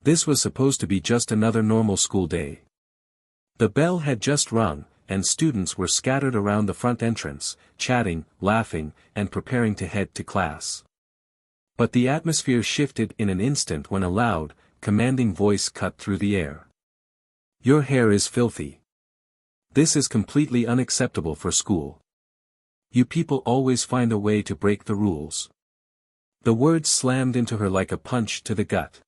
This was supposed to be just another normal school day. The bell had just rung, and students were scattered around the front entrance, chatting, laughing, and preparing to head to class. But the atmosphere shifted in an instant when a loud, commanding voice cut through the air. "Your hair is filthy. This is completely unacceptable for school. You people always find a way to break the rules." The words slammed into her like a punch to the gut.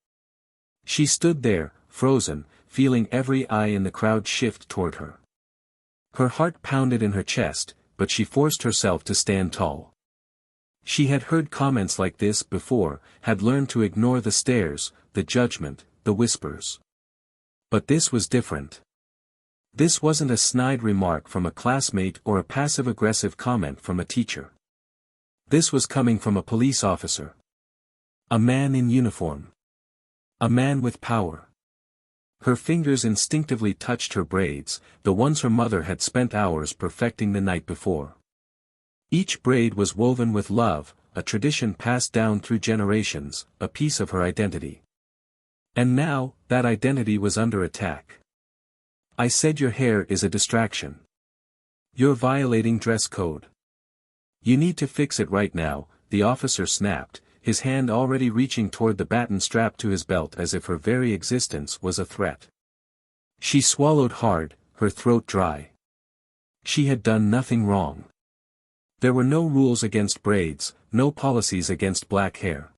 She stood there, frozen, feeling every eye in the crowd shift toward her. Her heart pounded in her chest, but she forced herself to stand tall. She had heard comments like this before, had learned to ignore the stares, the judgment, the whispers. But this was different. This wasn't a snide remark from a classmate or a passive-aggressive comment from a teacher. This was coming from a police officer. A man in uniform. A man with power. Her fingers instinctively touched her braids, the ones her mother had spent hours perfecting the night before. Each braid was woven with love, a tradition passed down through generations, a piece of her identity. And now, that identity was under attack. "I said your hair is a distraction. You're violating dress code. You need to fix it right now," the officer snapped, his hand already reaching toward the baton strapped to his belt as if her very existence was a threat. She swallowed hard, her throat dry. She had done nothing wrong. There were no rules against braids, no policies against black hair.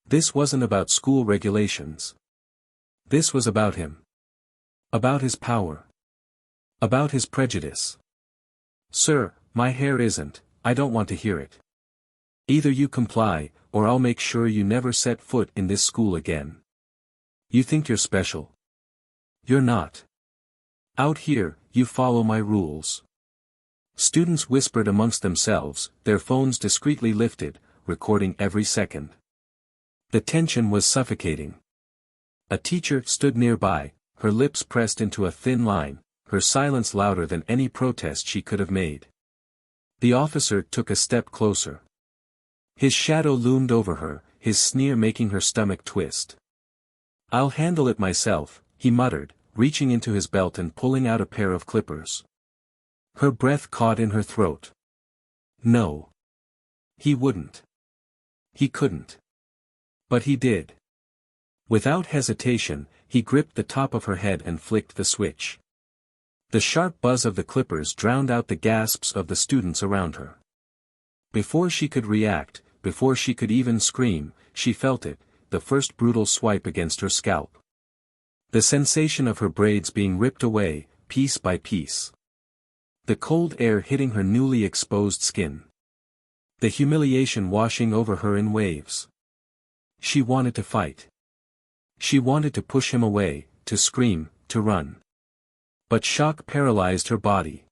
This wasn't about school regulations. This was about him. About his power. About his prejudice. "Sir, my hair isn't, I don't want to hear it. Either you comply, or I'll make sure you never set foot in this school again. You think you're special? You're not. Out here, you follow my rules." Students whispered amongst themselves, their phones discreetly lifted, recording every second. The tension was suffocating. A teacher stood nearby, her lips pressed into a thin line, her silence louder than any protest she could have made. The officer took a step closer. His shadow loomed over her, his sneer making her stomach twist. "I'll handle it myself," he muttered, reaching into his belt and pulling out a pair of clippers. Her breath caught in her throat. No. He wouldn't. He couldn't. But he did. Without hesitation, he gripped the top of her head and flicked the switch. The sharp buzz of the clippers drowned out the gasps of the students around her. Before she could react, before she could even scream, she felt it, the first brutal swipe against her scalp. The sensation of her braids being ripped away, piece by piece. The cold air hitting her newly exposed skin. The humiliation washing over her in waves. She wanted to fight. She wanted to push him away, to scream, to run. But shock paralyzed her body.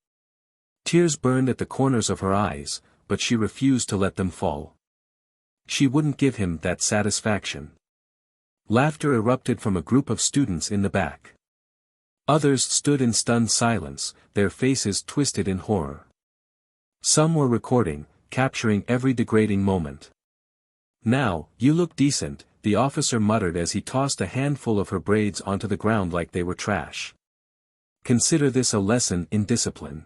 Tears burned at the corners of her eyes, but she refused to let them fall. She wouldn't give him that satisfaction. Laughter erupted from a group of students in the back. Others stood in stunned silence, their faces twisted in horror. Some were recording, capturing every degrading moment. "Now, you look decent," the officer muttered as he tossed a handful of her braids onto the ground like they were trash. "Consider this a lesson in discipline."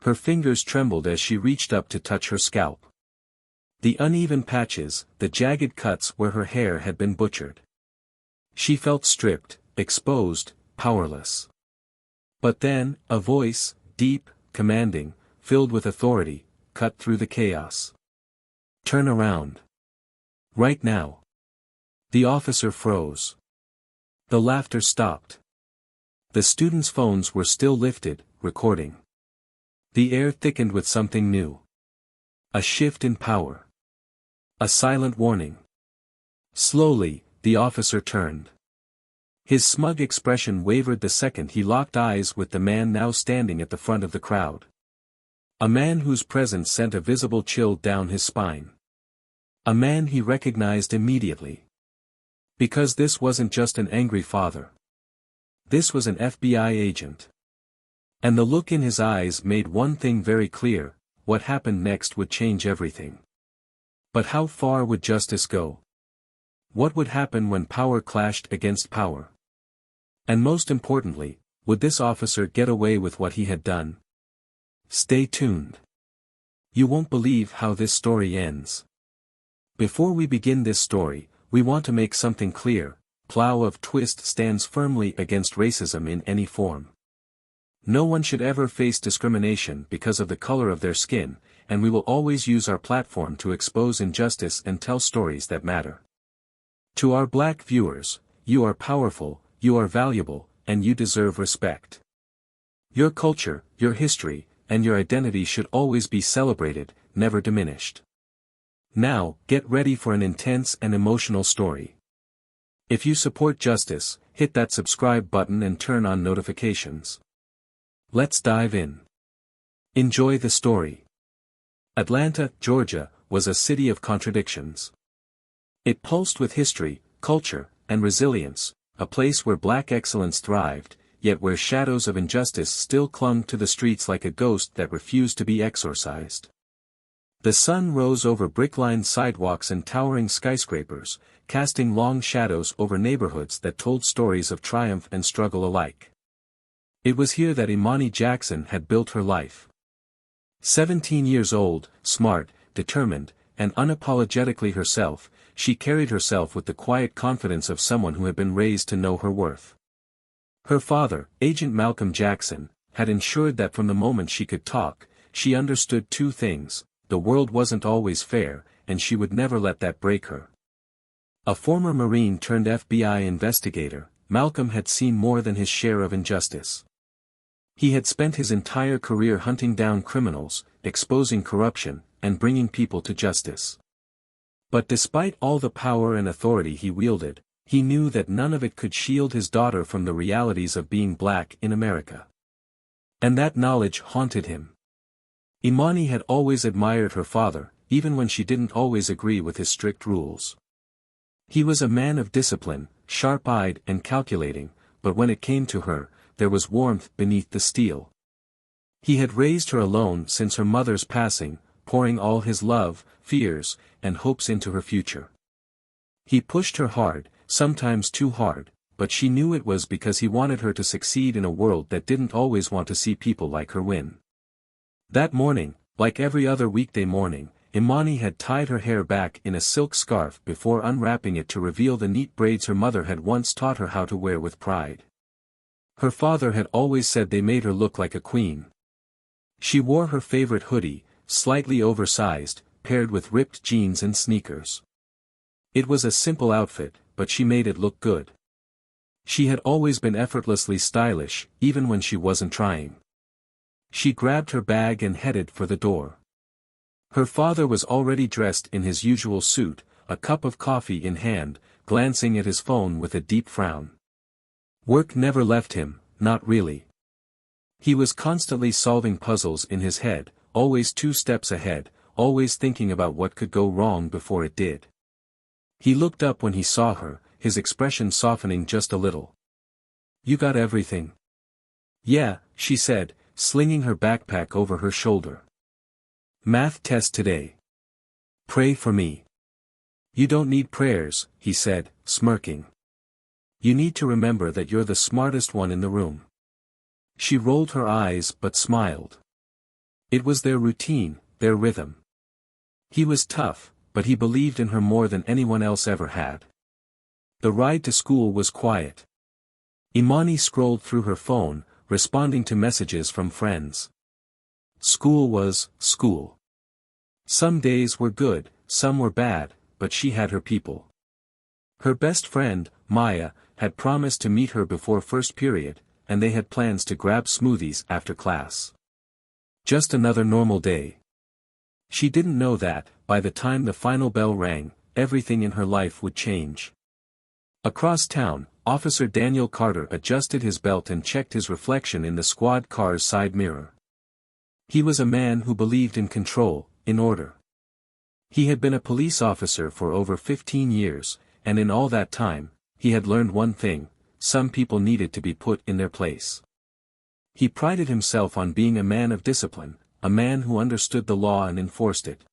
Her fingers trembled as she reached up to touch her scalp. The uneven patches, the jagged cuts where her hair had been butchered. She felt stripped, exposed, powerless. But then, a voice, deep, commanding, filled with authority, cut through the chaos. "Turn around. Right now." The officer froze. The laughter stopped. The students' phones were still lifted, recording. The air thickened with something new. A shift in power. A silent warning. Slowly, the officer turned. His smug expression wavered the second he locked eyes with the man now standing at the front of the crowd. A man whose presence sent a visible chill down his spine. A man he recognized immediately. Because this wasn't just an angry father. This was an FBI agent. And the look in his eyes made one thing very clear: what happened next would change everything. But how far would justice go? What would happen when power clashed against power? And most importantly, would this officer get away with what he had done? Stay tuned. You won't believe how this story ends. Before we begin this story, we want to make something clear: Plow of Twist stands firmly against racism in any form. No one should ever face discrimination because of the color of their skin, and we will always use our platform to expose injustice and tell stories that matter. To our black viewers, you are powerful, you are valuable, and you deserve respect. Your culture, your history, and your identity should always be celebrated, never diminished. Now, get ready for an intense and emotional story. If you support justice, hit that subscribe button and turn on notifications. Let's dive in. Enjoy the story. Atlanta, Georgia, was a city of contradictions. It pulsed with history, culture, and resilience, a place where black excellence thrived, yet where shadows of injustice still clung to the streets like a ghost that refused to be exorcised. The sun rose over brick-lined sidewalks and towering skyscrapers, casting long shadows over neighborhoods that told stories of triumph and struggle alike. It was here that Imani Jackson had built her life. 17 years old, smart, determined, and unapologetically herself, she carried herself with the quiet confidence of someone who had been raised to know her worth. Her father, Agent Malcolm Jackson, had ensured that from the moment she could talk, she understood two things: the world wasn't always fair, and she would never let that break her. A former Marine turned FBI investigator, Malcolm had seen more than his share of injustice. He had spent his entire career hunting down criminals, exposing corruption, and bringing people to justice. But despite all the power and authority he wielded, he knew that none of it could shield his daughter from the realities of being black in America. And that knowledge haunted him. Imani had always admired her father, even when she didn't always agree with his strict rules. He was a man of discipline, sharp-eyed and calculating, but when it came to her, there was warmth beneath the steel. He had raised her alone since her mother's passing, pouring all his love, fears, and hopes into her future. He pushed her hard, sometimes too hard, but she knew it was because he wanted her to succeed in a world that didn't always want to see people like her win. That morning, like every other weekday morning, Imani had tied her hair back in a silk scarf before unwrapping it to reveal the neat braids her mother had once taught her how to wear with pride. Her father had always said they made her look like a queen. She wore her favorite hoodie, slightly oversized, paired with ripped jeans and sneakers. It was a simple outfit, but she made it look good. She had always been effortlessly stylish, even when she wasn't trying. She grabbed her bag and headed for the door. Her father was already dressed in his usual suit, a cup of coffee in hand, glancing at his phone with a deep frown. Work never left him, not really. He was constantly solving puzzles in his head, always 2 steps ahead, always thinking about what could go wrong before it did. He looked up when he saw her, his expression softening just a little. "You got everything?" "Yeah," she said, slinging her backpack over her shoulder. "Math test today. Pray for me." "You don't need prayers," he said, smirking. "You need to remember that you're the smartest one in the room." She rolled her eyes but smiled. It was their routine, their rhythm. He was tough, but he believed in her more than anyone else ever had. The ride to school was quiet. Imani scrolled through her phone, responding to messages from friends. School was school. Some days were good, some were bad, but she had her people. Her best friend, Maya, had promised to meet her before first period, and they had plans to grab smoothies after class. Just another normal day. She didn't know that, by the time the final bell rang, everything in her life would change. Across town, Officer Daniel Carter adjusted his belt and checked his reflection in the squad car's side mirror. He was a man who believed in control, in order. He had been a police officer for over 15 years, and in all that time, he had learned one thing: some people needed to be put in their place. He prided himself on being a man of discipline, a man who understood the law and enforced it.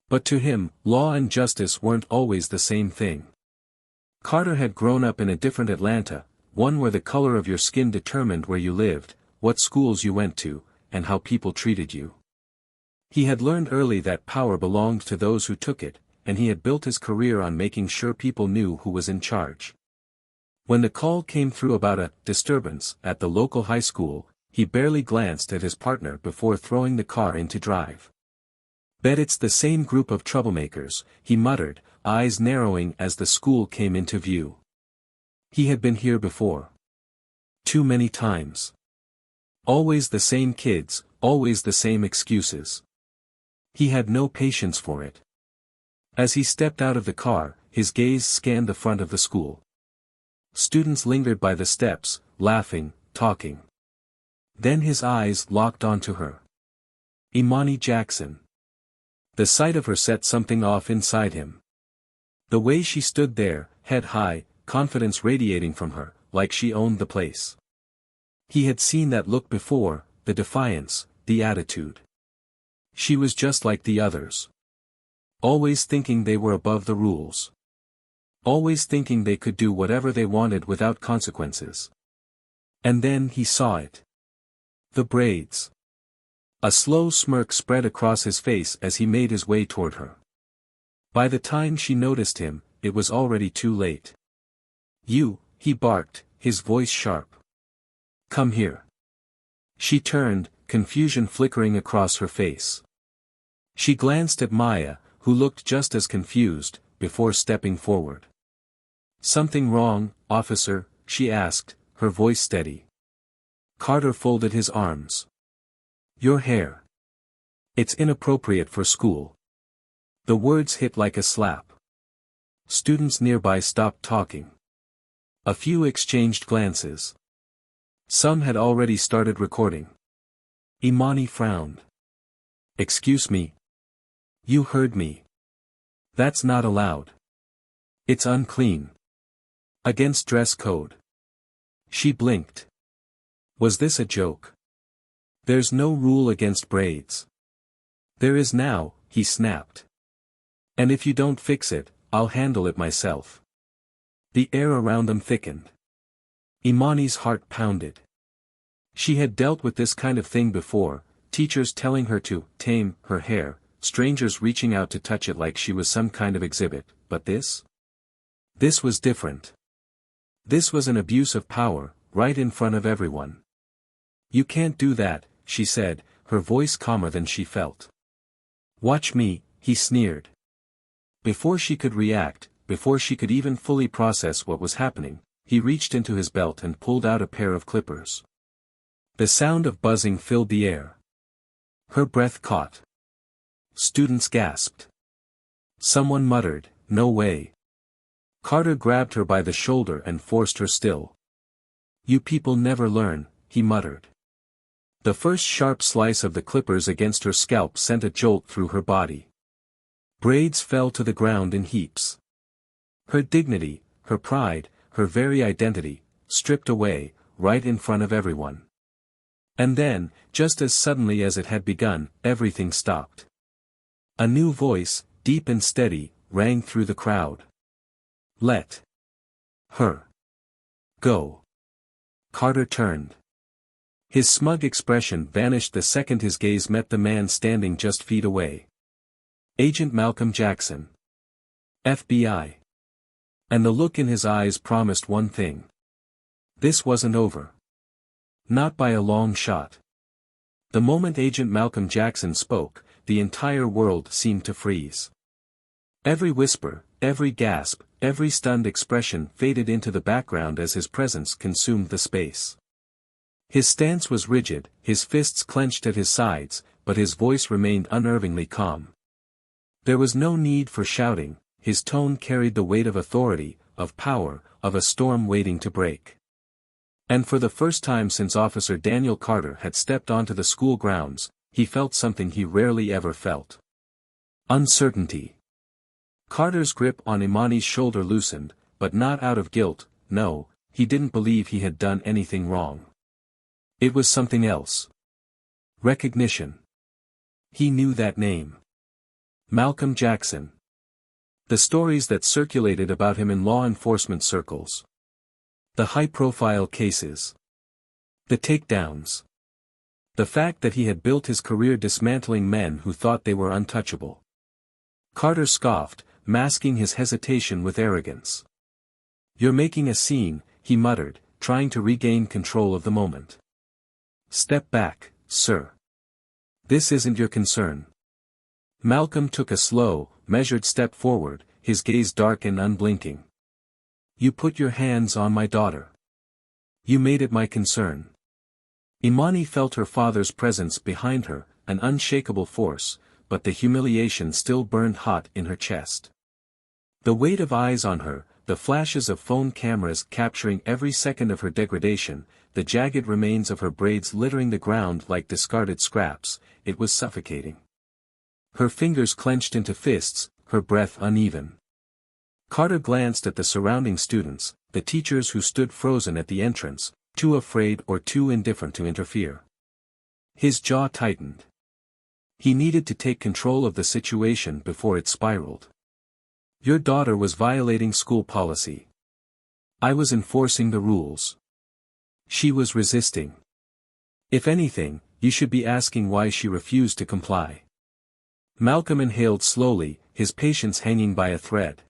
But to him, law and justice weren't always the same thing. Carter had grown up in a different Atlanta, one where the color of your skin determined where you lived, what schools you went to, and how people treated you. He had learned early that power belonged to those who took it, and he had built his career on making sure people knew who was in charge. When the call came through about a disturbance at the local high school, he barely glanced at his partner before throwing the car into drive. "Bet it's the same group of troublemakers," he muttered, eyes narrowing as the school came into view. He had been here before. Too many times. Always the same kids, always the same excuses. He had no patience for it. As he stepped out of the car, his gaze scanned the front of the school. Students lingered by the steps, laughing, talking. Then his eyes locked onto her. Imani Jackson. The sight of her set something off inside him. The way she stood there, head high, confidence radiating from her, like she owned the place. He had seen that look before, the defiance, the attitude. She was just like the others. Always thinking they were above the rules. Always thinking they could do whatever they wanted without consequences. And then he saw it. The braids. A slow smirk spread across his face as he made his way toward her. By the time she noticed him, it was already too late. "You," he barked, his voice sharp. "Come here." She turned, confusion flickering across her face. She glanced at Maya, who looked just as confused, before stepping forward. "Something wrong, officer?" she asked, her voice steady. Carter folded his arms. "Your hair. It's inappropriate for school." The words hit like a slap. Students nearby stopped talking. A few exchanged glances. Some had already started recording. Imani frowned. "Excuse me. You heard me. That's not allowed. It's unclean. Against dress code." She blinked. Was this a joke? "There's no rule against braids." "There is now," he snapped. "And if you don't fix it, I'll handle it myself." The air around them thickened. Imani's heart pounded. She had dealt with this kind of thing before, teachers telling her to tame her hair, strangers reaching out to touch it like she was some kind of exhibit, but this? This was different. This was an abuse of power, right in front of everyone. "You can't do that," she said, her voice calmer than she felt. "Watch me," he sneered. Before she could react, before she could even fully process what was happening, he reached into his belt and pulled out a pair of clippers. The sound of buzzing filled the air. Her breath caught. Students gasped. Someone muttered, "No way." Carter grabbed her by the shoulder and forced her still. "You people never learn," he muttered. The first sharp slice of the clippers against her scalp sent a jolt through her body. Braids fell to the ground in heaps. Her dignity, her pride, her very identity, stripped away, right in front of everyone. And then, just as suddenly as it had begun, everything stopped. A new voice, deep and steady, rang through the crowd. "Let her go." Carter turned. His smug expression vanished the second his gaze met the man standing just feet away. Agent Malcolm Jackson. FBI. And the look in his eyes promised one thing. This wasn't over. Not by a long shot. The moment Agent Malcolm Jackson spoke, the entire world seemed to freeze. Every whisper, every gasp, every stunned expression faded into the background as his presence consumed the space. His stance was rigid, his fists clenched at his sides, but his voice remained unnervingly calm. There was no need for shouting, his tone carried the weight of authority, of power, of a storm waiting to break. And for the first time since Officer Daniel Carter had stepped onto the school grounds, he felt something he rarely ever felt. Uncertainty. Carter's grip on Imani's shoulder loosened, but not out of guilt. No, he didn't believe he had done anything wrong. It was something else. Recognition. He knew that name. Malcolm Jackson. The stories that circulated about him in law enforcement circles. The high-profile cases. The takedowns. The fact that he had built his career dismantling men who thought they were untouchable. Carter scoffed, masking his hesitation with arrogance. "You're making a scene," he muttered, trying to regain control of the moment. "Step back, sir. This isn't your concern." Malcolm took a slow, measured step forward, his gaze dark and unblinking. "You put your hands on my daughter. You made it my concern." Imani felt her father's presence behind her, an unshakable force, but the humiliation still burned hot in her chest. The weight of eyes on her, the flashes of phone cameras capturing every second of her degradation, the jagged remains of her braids littering the ground like discarded scraps, it was suffocating. Her fingers clenched into fists, her breath uneven. Carter glanced at the surrounding students, the teachers who stood frozen at the entrance, too afraid or too indifferent to interfere. His jaw tightened. He needed to take control of the situation before it spiraled. "Your daughter was violating school policy. I was enforcing the rules. She was resisting. If anything, you should be asking why she refused to comply." Malcolm inhaled slowly, his patience hanging by a thread.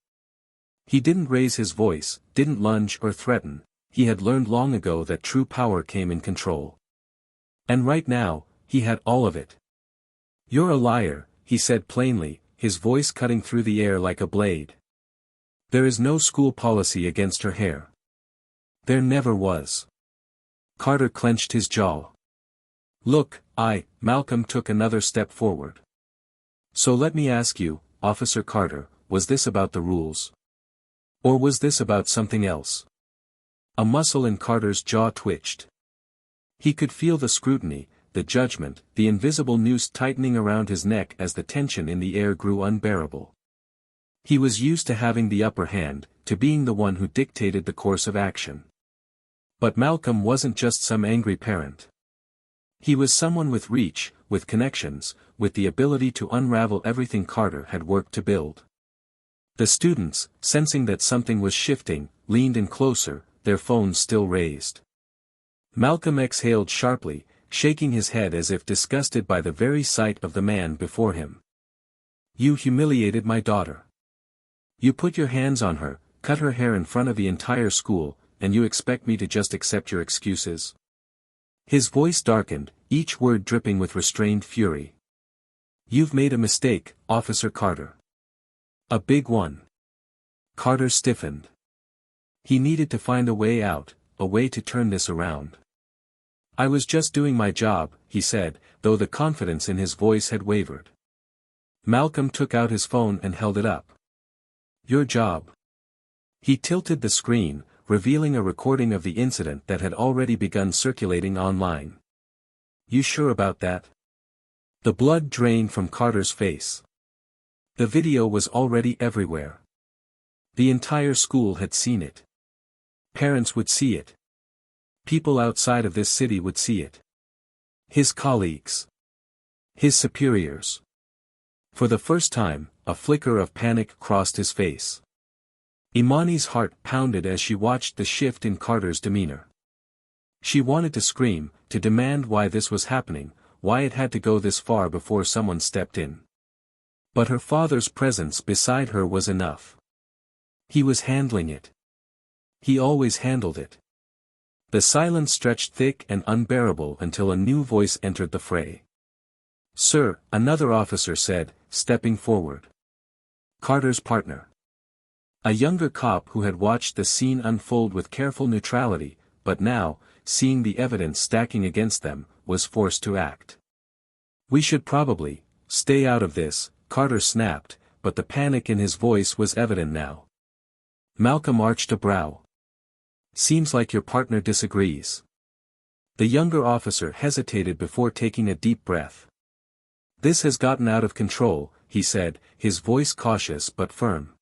He didn't raise his voice, didn't lunge or threaten. He had learned long ago that true power came in control. And right now, he had all of it. "You're a liar," he said plainly, his voice cutting through the air like a blade. "There is no school policy against her hair. There never was." Carter clenched his jaw. "Look, Malcolm took another step forward. "So let me ask you, Officer Carter, was this about the rules? Or was this about something else?" A muscle in Carter's jaw twitched. He could feel the scrutiny, the judgment, the invisible noose tightening around his neck as the tension in the air grew unbearable. He was used to having the upper hand, to being the one who dictated the course of action. But Malcolm wasn't just some angry parent. He was someone with reach, with connections, with the ability to unravel everything Carter had worked to build. The students, sensing that something was shifting, leaned in closer, their phones still raised. Malcolm exhaled sharply, shaking his head as if disgusted by the very sight of the man before him. "You humiliated my daughter. You put your hands on her, cut her hair in front of the entire school, and you expect me to just accept your excuses?" His voice darkened, each word dripping with restrained fury. "You've made a mistake, Officer Carter. A big one." Carter stiffened. He needed to find a way out, a way to turn this around. "I was just doing my job," he said, though the confidence in his voice had wavered. Malcolm took out his phone and held it up. "Your job." He tilted the screen, revealing a recording of the incident that had already begun circulating online. "You sure about that?" The blood drained from Carter's face. The video was already everywhere. The entire school had seen it. Parents would see it. People outside of this city would see it. His colleagues. His superiors. For the first time, a flicker of panic crossed his face. Imani's heart pounded as she watched the shift in Carter's demeanor. She wanted to scream, to demand why this was happening, why it had to go this far before someone stepped in. But her father's presence beside her was enough. He was handling it. He always handled it. The silence stretched thick and unbearable until a new voice entered the fray. "Sir," another officer said, stepping forward. Carter's partner. A younger cop who had watched the scene unfold with careful neutrality, but now, seeing the evidence stacking against them, was forced to act. "We should probably stay out of this," Carter snapped, but the panic in his voice was evident now. Malcolm arched a brow. "Seems like your partner disagrees." The younger officer hesitated before taking a deep breath. "This has gotten out of control," he said, his voice cautious but firm.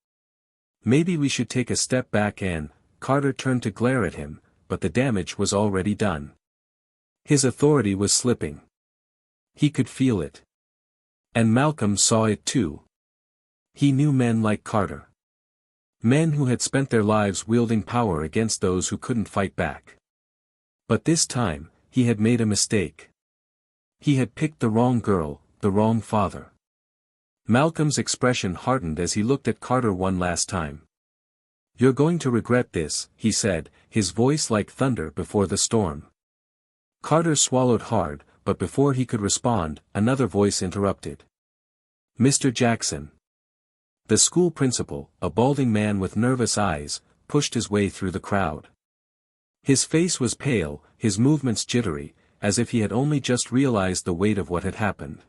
"Maybe we should take a step back and—" Carter turned to glare at him, but the damage was already done. His authority was slipping. He could feel it. And Malcolm saw it too. He knew men like Carter. Men who had spent their lives wielding power against those who couldn't fight back. But this time, he had made a mistake. He had picked the wrong girl, the wrong father. Malcolm's expression hardened as he looked at Carter one last time. "You're going to regret this," he said, his voice like thunder before the storm. Carter swallowed hard, but before he could respond, another voice interrupted. "Mr. Jackson." The school principal, a balding man with nervous eyes, pushed his way through the crowd. His face was pale, his movements jittery, as if he had only just realized the weight of what had happened.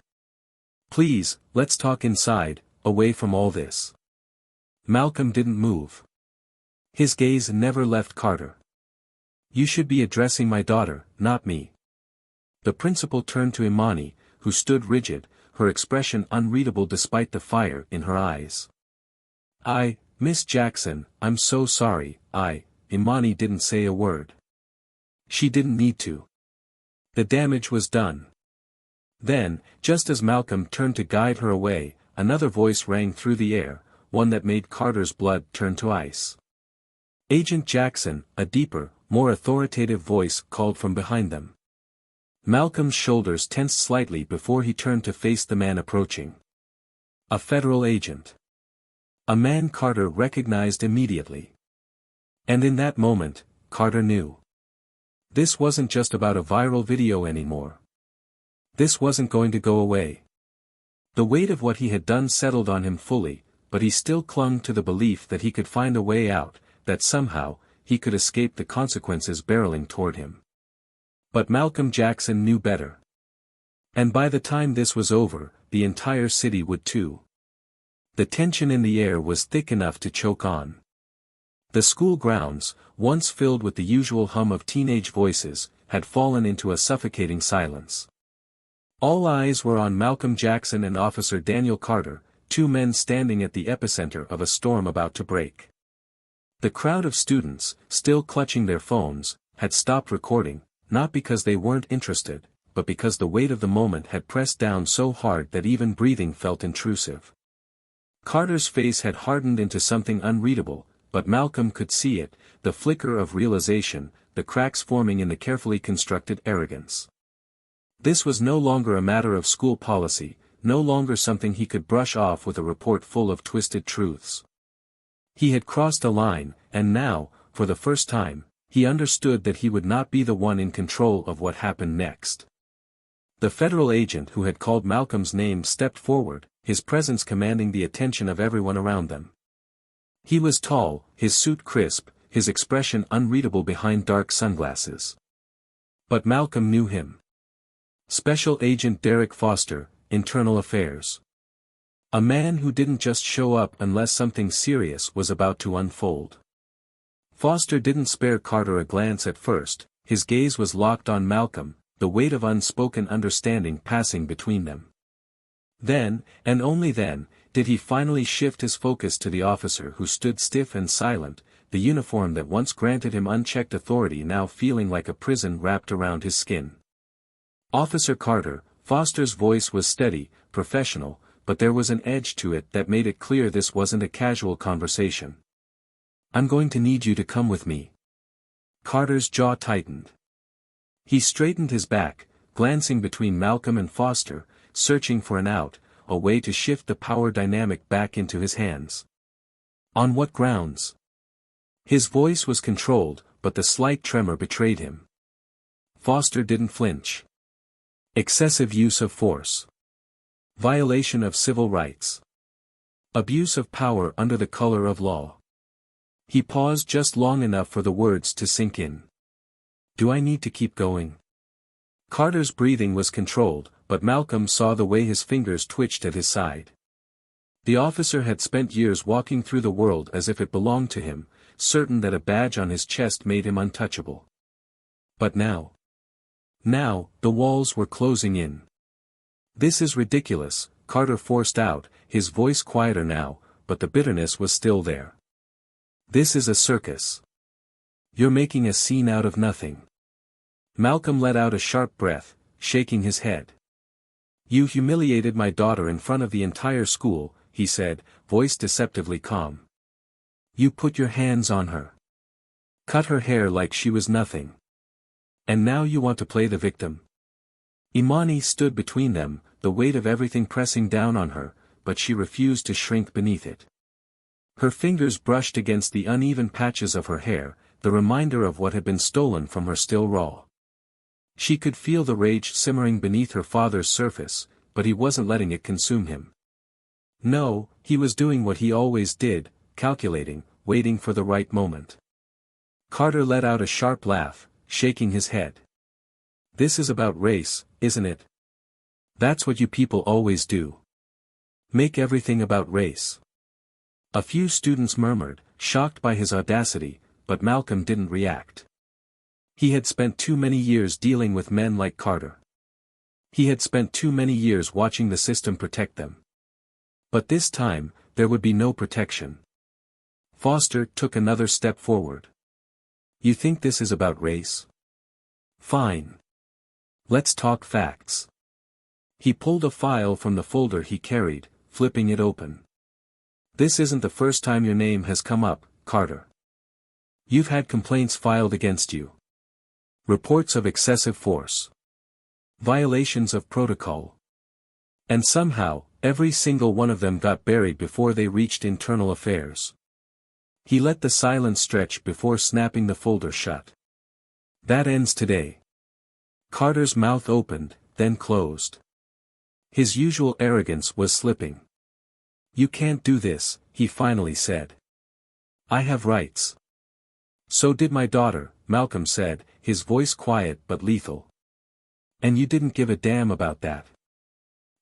"Please, let's talk inside, away from all this." Malcolm didn't move. His gaze never left Carter. "You should be addressing my daughter, not me." The principal turned to Imani, who stood rigid, her expression unreadable despite the fire in her eyes. Miss Jackson, I'm so sorry, Imani didn't say a word. She didn't need to. The damage was done. Then, just as Malcolm turned to guide her away, another voice rang through the air, one that made Carter's blood turn to ice. "Agent Jackson," a deeper, more authoritative voice called from behind them. Malcolm's shoulders tensed slightly before he turned to face the man approaching. A federal agent. A man Carter recognized immediately. And in that moment, Carter knew. This wasn't just about a viral video anymore. This wasn't going to go away. The weight of what he had done settled on him fully, but he still clung to the belief that he could find a way out, that somehow, he could escape the consequences barreling toward him. But Malcolm Jackson knew better. And by the time this was over, the entire city would too. The tension in the air was thick enough to choke on. The school grounds, once filled with the usual hum of teenage voices, had fallen into a suffocating silence. All eyes were on Malcolm Jackson and Officer Daniel Carter, two men standing at the epicenter of a storm about to break. The crowd of students, still clutching their phones, had stopped recording, not because they weren't interested, but because the weight of the moment had pressed down so hard that even breathing felt intrusive. Carter's face had hardened into something unreadable, but Malcolm could see it, the flicker of realization, the cracks forming in the carefully constructed arrogance. This was no longer a matter of school policy, no longer something he could brush off with a report full of twisted truths. He had crossed a line, and now, for the first time, he understood that he would not be the one in control of what happened next. The federal agent who had called Malcolm's name stepped forward, his presence commanding the attention of everyone around them. He was tall, his suit crisp, his expression unreadable behind dark sunglasses. But Malcolm knew him. Special Agent Derek Foster, Internal Affairs. A man who didn't just show up unless something serious was about to unfold. Foster didn't spare Carter a glance at first, his gaze was locked on Malcolm, the weight of unspoken understanding passing between them. Then, and only then, did he finally shift his focus to the officer who stood stiff and silent, the uniform that once granted him unchecked authority now feeling like a prison wrapped around his skin. "Officer Carter," Foster's voice was steady, professional, but there was an edge to it that made it clear this wasn't a casual conversation. "I'm going to need you to come with me." Carter's jaw tightened. He straightened his back, glancing between Malcolm and Foster, searching for an out, a way to shift the power dynamic back into his hands. "On what grounds?" His voice was controlled, but the slight tremor betrayed him. Foster didn't flinch. "Excessive use of force. Violation of civil rights. Abuse of power under the color of law." He paused just long enough for the words to sink in. "Do I need to keep going?" Carter's breathing was controlled, but Malcolm saw the way his fingers twitched at his side. The officer had spent years walking through the world as if it belonged to him, certain that a badge on his chest made him untouchable. But now, the walls were closing in. "This is ridiculous," Carter forced out, his voice quieter now, but the bitterness was still there. "This is a circus. You're making a scene out of nothing." Malcolm let out a sharp breath, shaking his head. "You humiliated my daughter in front of the entire school," he said, voice deceptively calm. You put your hands on her. Cut her hair like she was nothing. And now you want to play the victim? Imani stood between them, the weight of everything pressing down on her, but she refused to shrink beneath it. Her fingers brushed against the uneven patches of her hair, the reminder of what had been stolen from her still raw. She could feel the rage simmering beneath her father's surface, but he wasn't letting it consume him. No, he was doing what he always did, calculating, waiting for the right moment. Carter let out a sharp laugh, shaking his head. This is about race, isn't it? That's what you people always do. Make everything about race. A few students murmured, shocked by his audacity, but Malcolm didn't react. He had spent too many years dealing with men like Carter. He had spent too many years watching the system protect them. But this time, there would be no protection. Foster took another step forward. You think this is about race? Fine. Let's talk facts. He pulled a file from the folder he carried, flipping it open. This isn't the first time your name has come up, Carter. You've had complaints filed against you. Reports of excessive force. Violations of protocol. And somehow, every single one of them got buried before they reached internal affairs. He let the silence stretch before snapping the folder shut. That ends today. Carter's mouth opened, then closed. His usual arrogance was slipping. You can't do this, he finally said. I have rights. So did my daughter, Malcolm said, his voice quiet but lethal. And you didn't give a damn about that.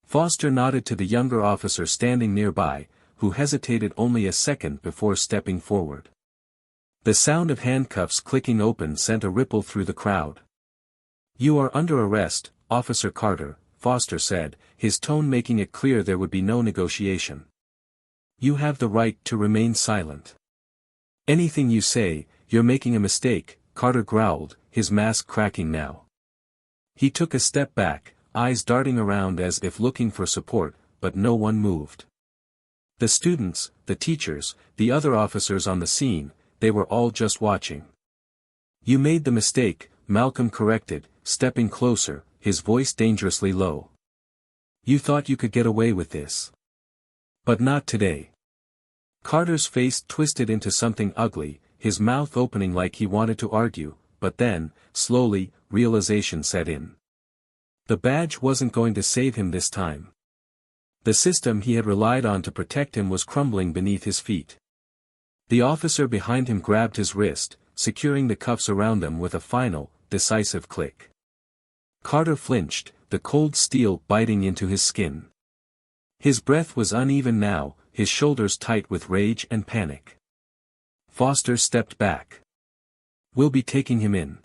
Foster nodded to the younger officer standing nearby, who hesitated only a second before stepping forward. The sound of handcuffs clicking open sent a ripple through the crowd. You are under arrest, Officer Carter, Foster said, his tone making it clear there would be no negotiation. You have the right to remain silent. Anything you say, you're making a mistake, Carter growled, his mask cracking now. He took a step back, eyes darting around as if looking for support, but no one moved. The students, the teachers, the other officers on the scene, they were all just watching. You made the mistake, Malcolm corrected, stepping closer, his voice dangerously low. You thought you could get away with this. But not today. Carter's face twisted into something ugly, his mouth opening like he wanted to argue, but then, slowly, realization set in. The badge wasn't going to save him this time. The system he had relied on to protect him was crumbling beneath his feet. The officer behind him grabbed his wrist, securing the cuffs around them with a final, decisive click. Carter flinched, the cold steel biting into his skin. His breath was uneven now, his shoulders tight with rage and panic. Foster stepped back. We'll be taking him in.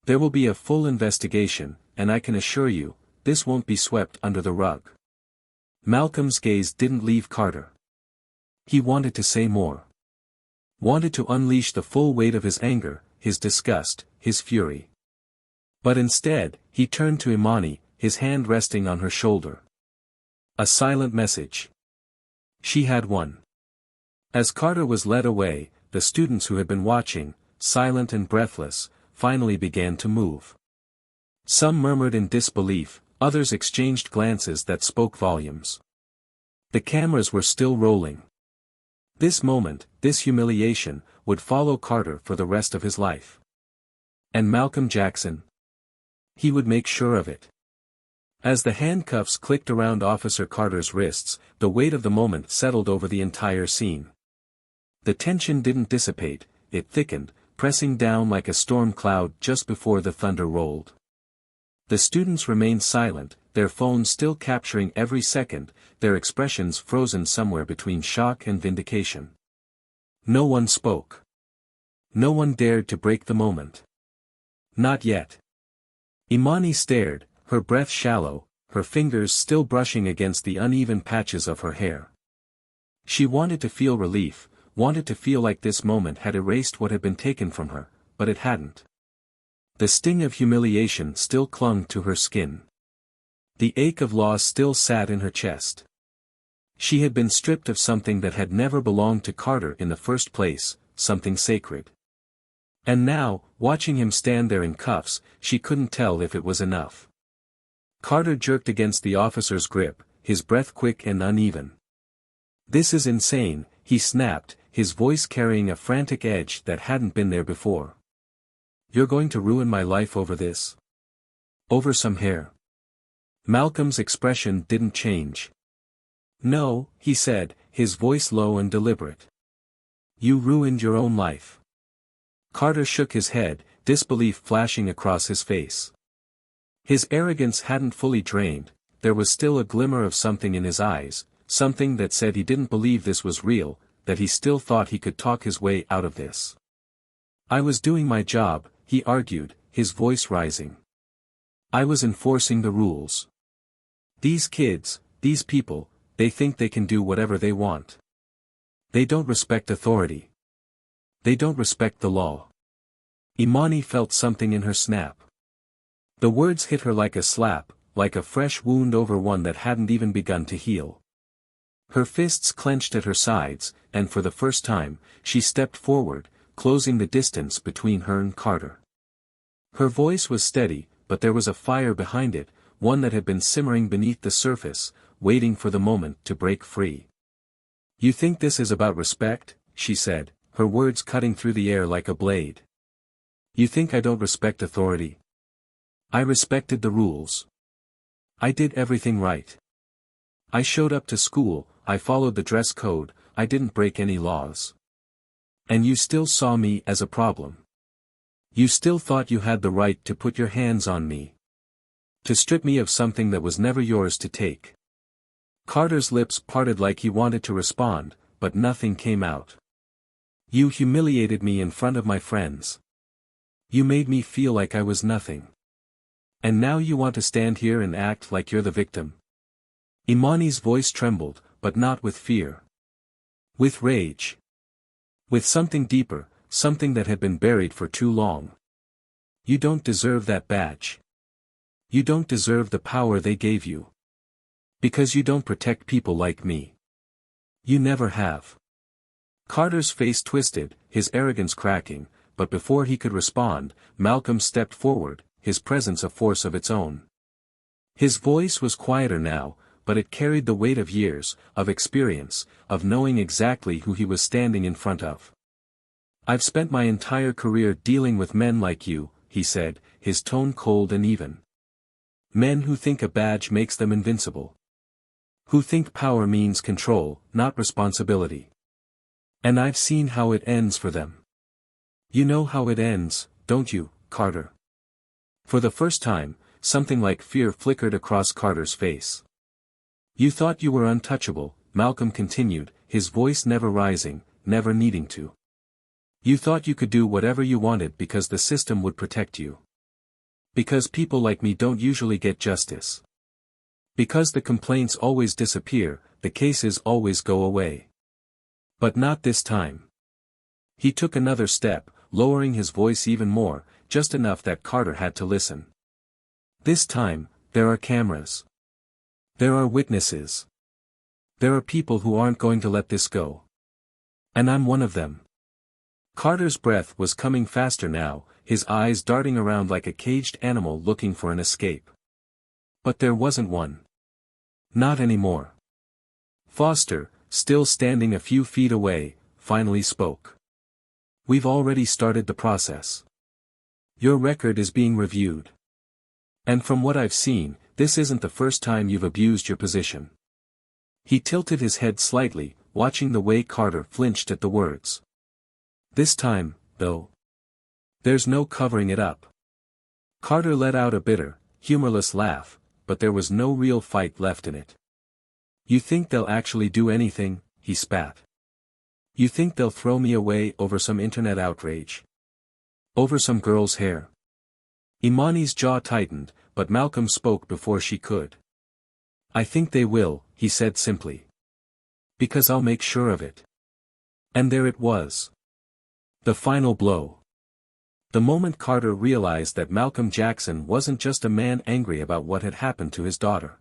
There will be a full investigation, and I can assure you, this won't be swept under the rug. Malcolm's gaze didn't leave Carter. He wanted to say more. Wanted to unleash the full weight of his anger, his disgust, his fury. But instead, he turned to Imani, his hand resting on her shoulder. A silent message. She had one. As Carter was led away, the students who had been watching, silent and breathless, finally began to move. Some murmured in disbelief, others exchanged glances that spoke volumes. The cameras were still rolling. This moment, this humiliation, would follow Carter for the rest of his life. And Malcolm Jackson? He would make sure of it. As the handcuffs clicked around Officer Carter's wrists, the weight of the moment settled over the entire scene. The tension didn't dissipate, it thickened, pressing down like a storm cloud just before the thunder rolled. The students remained silent, their phones still capturing every second, their expressions frozen somewhere between shock and vindication. No one spoke. No one dared to break the moment. Not yet. Imani stared, her breath shallow, her fingers still brushing against the uneven patches of her hair. She wanted to feel relief, wanted to feel like this moment had erased what had been taken from her, but it hadn't. The sting of humiliation still clung to her skin. The ache of loss still sat in her chest. She had been stripped of something that had never belonged to Carter in the first place, something sacred. And now, watching him stand there in cuffs, she couldn't tell if it was enough. Carter jerked against the officer's grip, his breath quick and uneven. "This is insane," he snapped, his voice carrying a frantic edge that hadn't been there before. "You're going to ruin my life over this? Over some hair?" Malcolm's expression didn't change. "No," he said, his voice low and deliberate. "You ruined your own life." Carter shook his head, disbelief flashing across his face. His arrogance hadn't fully drained, there was still a glimmer of something in his eyes, something that said he didn't believe this was real, that he still thought he could talk his way out of this. "I was doing my job," he argued, his voice rising. "I was enforcing the rules. These kids, these people, they think they can do whatever they want. They don't respect authority. They don't respect the law." Imani felt something in her snap. The words hit her like a slap, like a fresh wound over one that hadn't even begun to heal. Her fists clenched at her sides, and for the first time, she stepped forward, closing the distance between her and Carter. Her voice was steady, but there was a fire behind it, one that had been simmering beneath the surface, waiting for the moment to break free. "You think this is about respect?" she said, her words cutting through the air like a blade. "You think I don't respect authority? I respected the rules. I did everything right. I showed up to school, I followed the dress code, I didn't break any laws. And you still saw me as a problem. You still thought you had the right to put your hands on me. To strip me of something that was never yours to take." Carter's lips parted like he wanted to respond, but nothing came out. "You humiliated me in front of my friends. You made me feel like I was nothing. And now you want to stand here and act like you're the victim?" Imani's voice trembled, but not with fear. With rage. With something deeper, something that had been buried for too long. "You don't deserve that badge. You don't deserve the power they gave you. Because you don't protect people like me. You never have." Carter's face twisted, his arrogance cracking, but before he could respond, Malcolm stepped forward, his presence a force of its own. His voice was quieter now, but it carried the weight of years, of experience, of knowing exactly who he was standing in front of. "I've spent my entire career dealing with men like you," he said, his tone cold and even. "Men who think a badge makes them invincible. Who think power means control, not responsibility. And I've seen how it ends for them. You know how it ends, don't you, Carter?" For the first time, something like fear flickered across Carter's face. "You thought you were untouchable," Malcolm continued, his voice never rising, never needing to. "You thought you could do whatever you wanted because the system would protect you. Because people like me don't usually get justice. Because the complaints always disappear, the cases always go away. But not this time." He took another step, lowering his voice even more, just enough that Carter had to listen. "This time, there are cameras. There are witnesses. There are people who aren't going to let this go. And I'm one of them." Carter's breath was coming faster now, his eyes darting around like a caged animal looking for an escape. But there wasn't one. Not anymore. Foster, still standing a few feet away, finally spoke. "We've already started the process. Your record is being reviewed. And from what I've seen, this isn't the first time you've abused your position." He tilted his head slightly, watching the way Carter flinched at the words. "This time, though. There's no covering it up." Carter let out a bitter, humorless laugh, but there was no real fight left in it. "You think they'll actually do anything?" he spat. "You think they'll throw me away over some internet outrage? Over some girl's hair?" Imani's jaw tightened, but Malcolm spoke before she could. "I think they will," he said simply. "Because I'll make sure of it." And there it was. The final blow. The moment Carter realized that Malcolm Jackson wasn't just a man angry about what had happened to his daughter.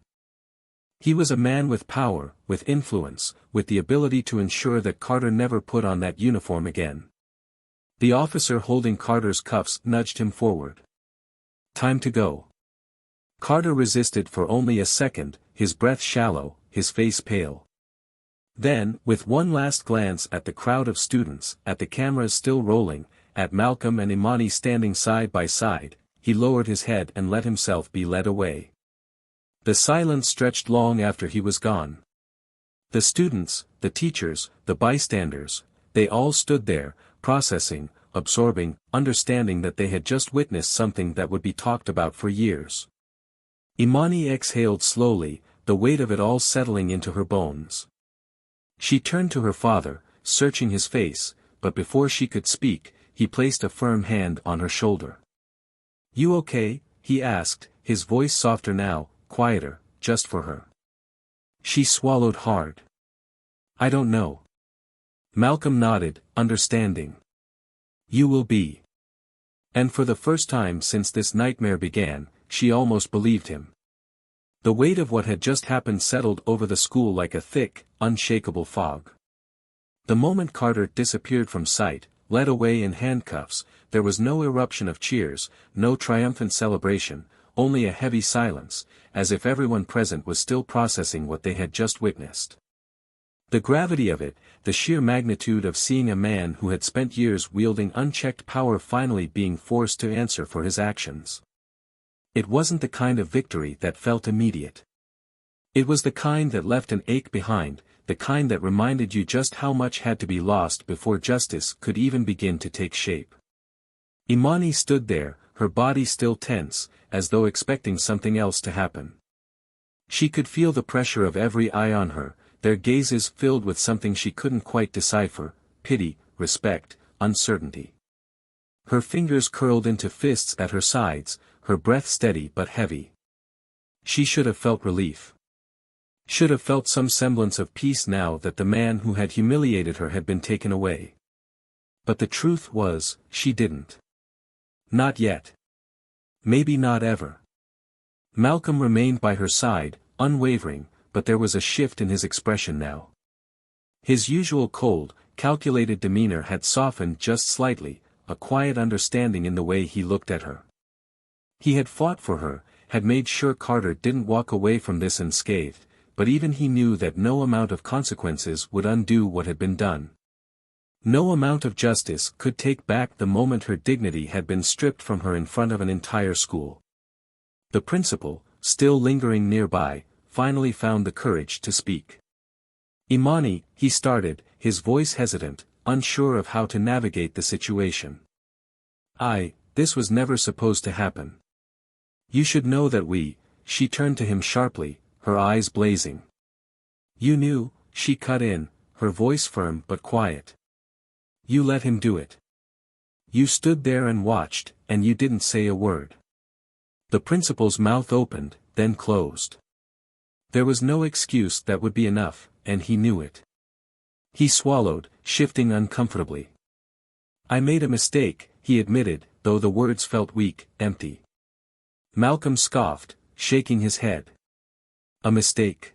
He was a man with power, with influence, with the ability to ensure that Carter never put on that uniform again. The officer holding Carter's cuffs nudged him forward. Time to go. Carter resisted for only a second, his breath shallow, his face pale. Then, with one last glance at the crowd of students, at the cameras still rolling, at Malcolm and Imani standing side by side, he lowered his head and let himself be led away. The silence stretched long after he was gone. The students, the teachers, the bystanders, they all stood there, processing, absorbing, understanding that they had just witnessed something that would be talked about for years. Imani exhaled slowly, the weight of it all settling into her bones. She turned to her father, searching his face, but before she could speak, he placed a firm hand on her shoulder. "You okay?" he asked, his voice softer now, quieter, just for her. She swallowed hard. "I don't know." Malcolm nodded, understanding. "You will be." And for the first time since this nightmare began, she almost believed him. The weight of what had just happened settled over the school like a thick, unshakable fog. The moment Carter disappeared from sight, led away in handcuffs, there was no eruption of cheers, no triumphant celebration, only a heavy silence, as if everyone present was still processing what they had just witnessed. The gravity of it, the sheer magnitude of seeing a man who had spent years wielding unchecked power finally being forced to answer for his actions. It wasn't the kind of victory that felt immediate. It was the kind that left an ache behind, the kind that reminded you just how much had to be lost before justice could even begin to take shape. Imani stood there, her body still tense, as though expecting something else to happen. She could feel the pressure of every eye on her, their gazes filled with something she couldn't quite decipher, pity, respect, uncertainty. Her fingers curled into fists at her sides, her breath steady but heavy. She should have felt relief. Should have felt some semblance of peace now that the man who had humiliated her had been taken away. But the truth was, she didn't. Not yet. Maybe not ever. Malcolm remained by her side, unwavering, but there was a shift in his expression now. His usual cold, calculated demeanor had softened just slightly, a quiet understanding in the way he looked at her. He had fought for her, had made sure Carter didn't walk away from this unscathed, but even he knew that no amount of consequences would undo what had been done. No amount of justice could take back the moment her dignity had been stripped from her in front of an entire school. The principal, still lingering nearby, finally found the courage to speak. "Imani," he started, his voice hesitant, unsure of how to navigate the situation. This was never supposed to happen. You should know that she turned to him sharply, her eyes blazing. "You knew," she cut in, her voice firm but quiet. "You let him do it. You stood there and watched, and you didn't say a word." The principal's mouth opened, then closed. There was no excuse that would be enough, and he knew it. He swallowed, shifting uncomfortably. "I made a mistake," he admitted, though the words felt weak, empty. Malcolm scoffed, shaking his head. "A mistake?"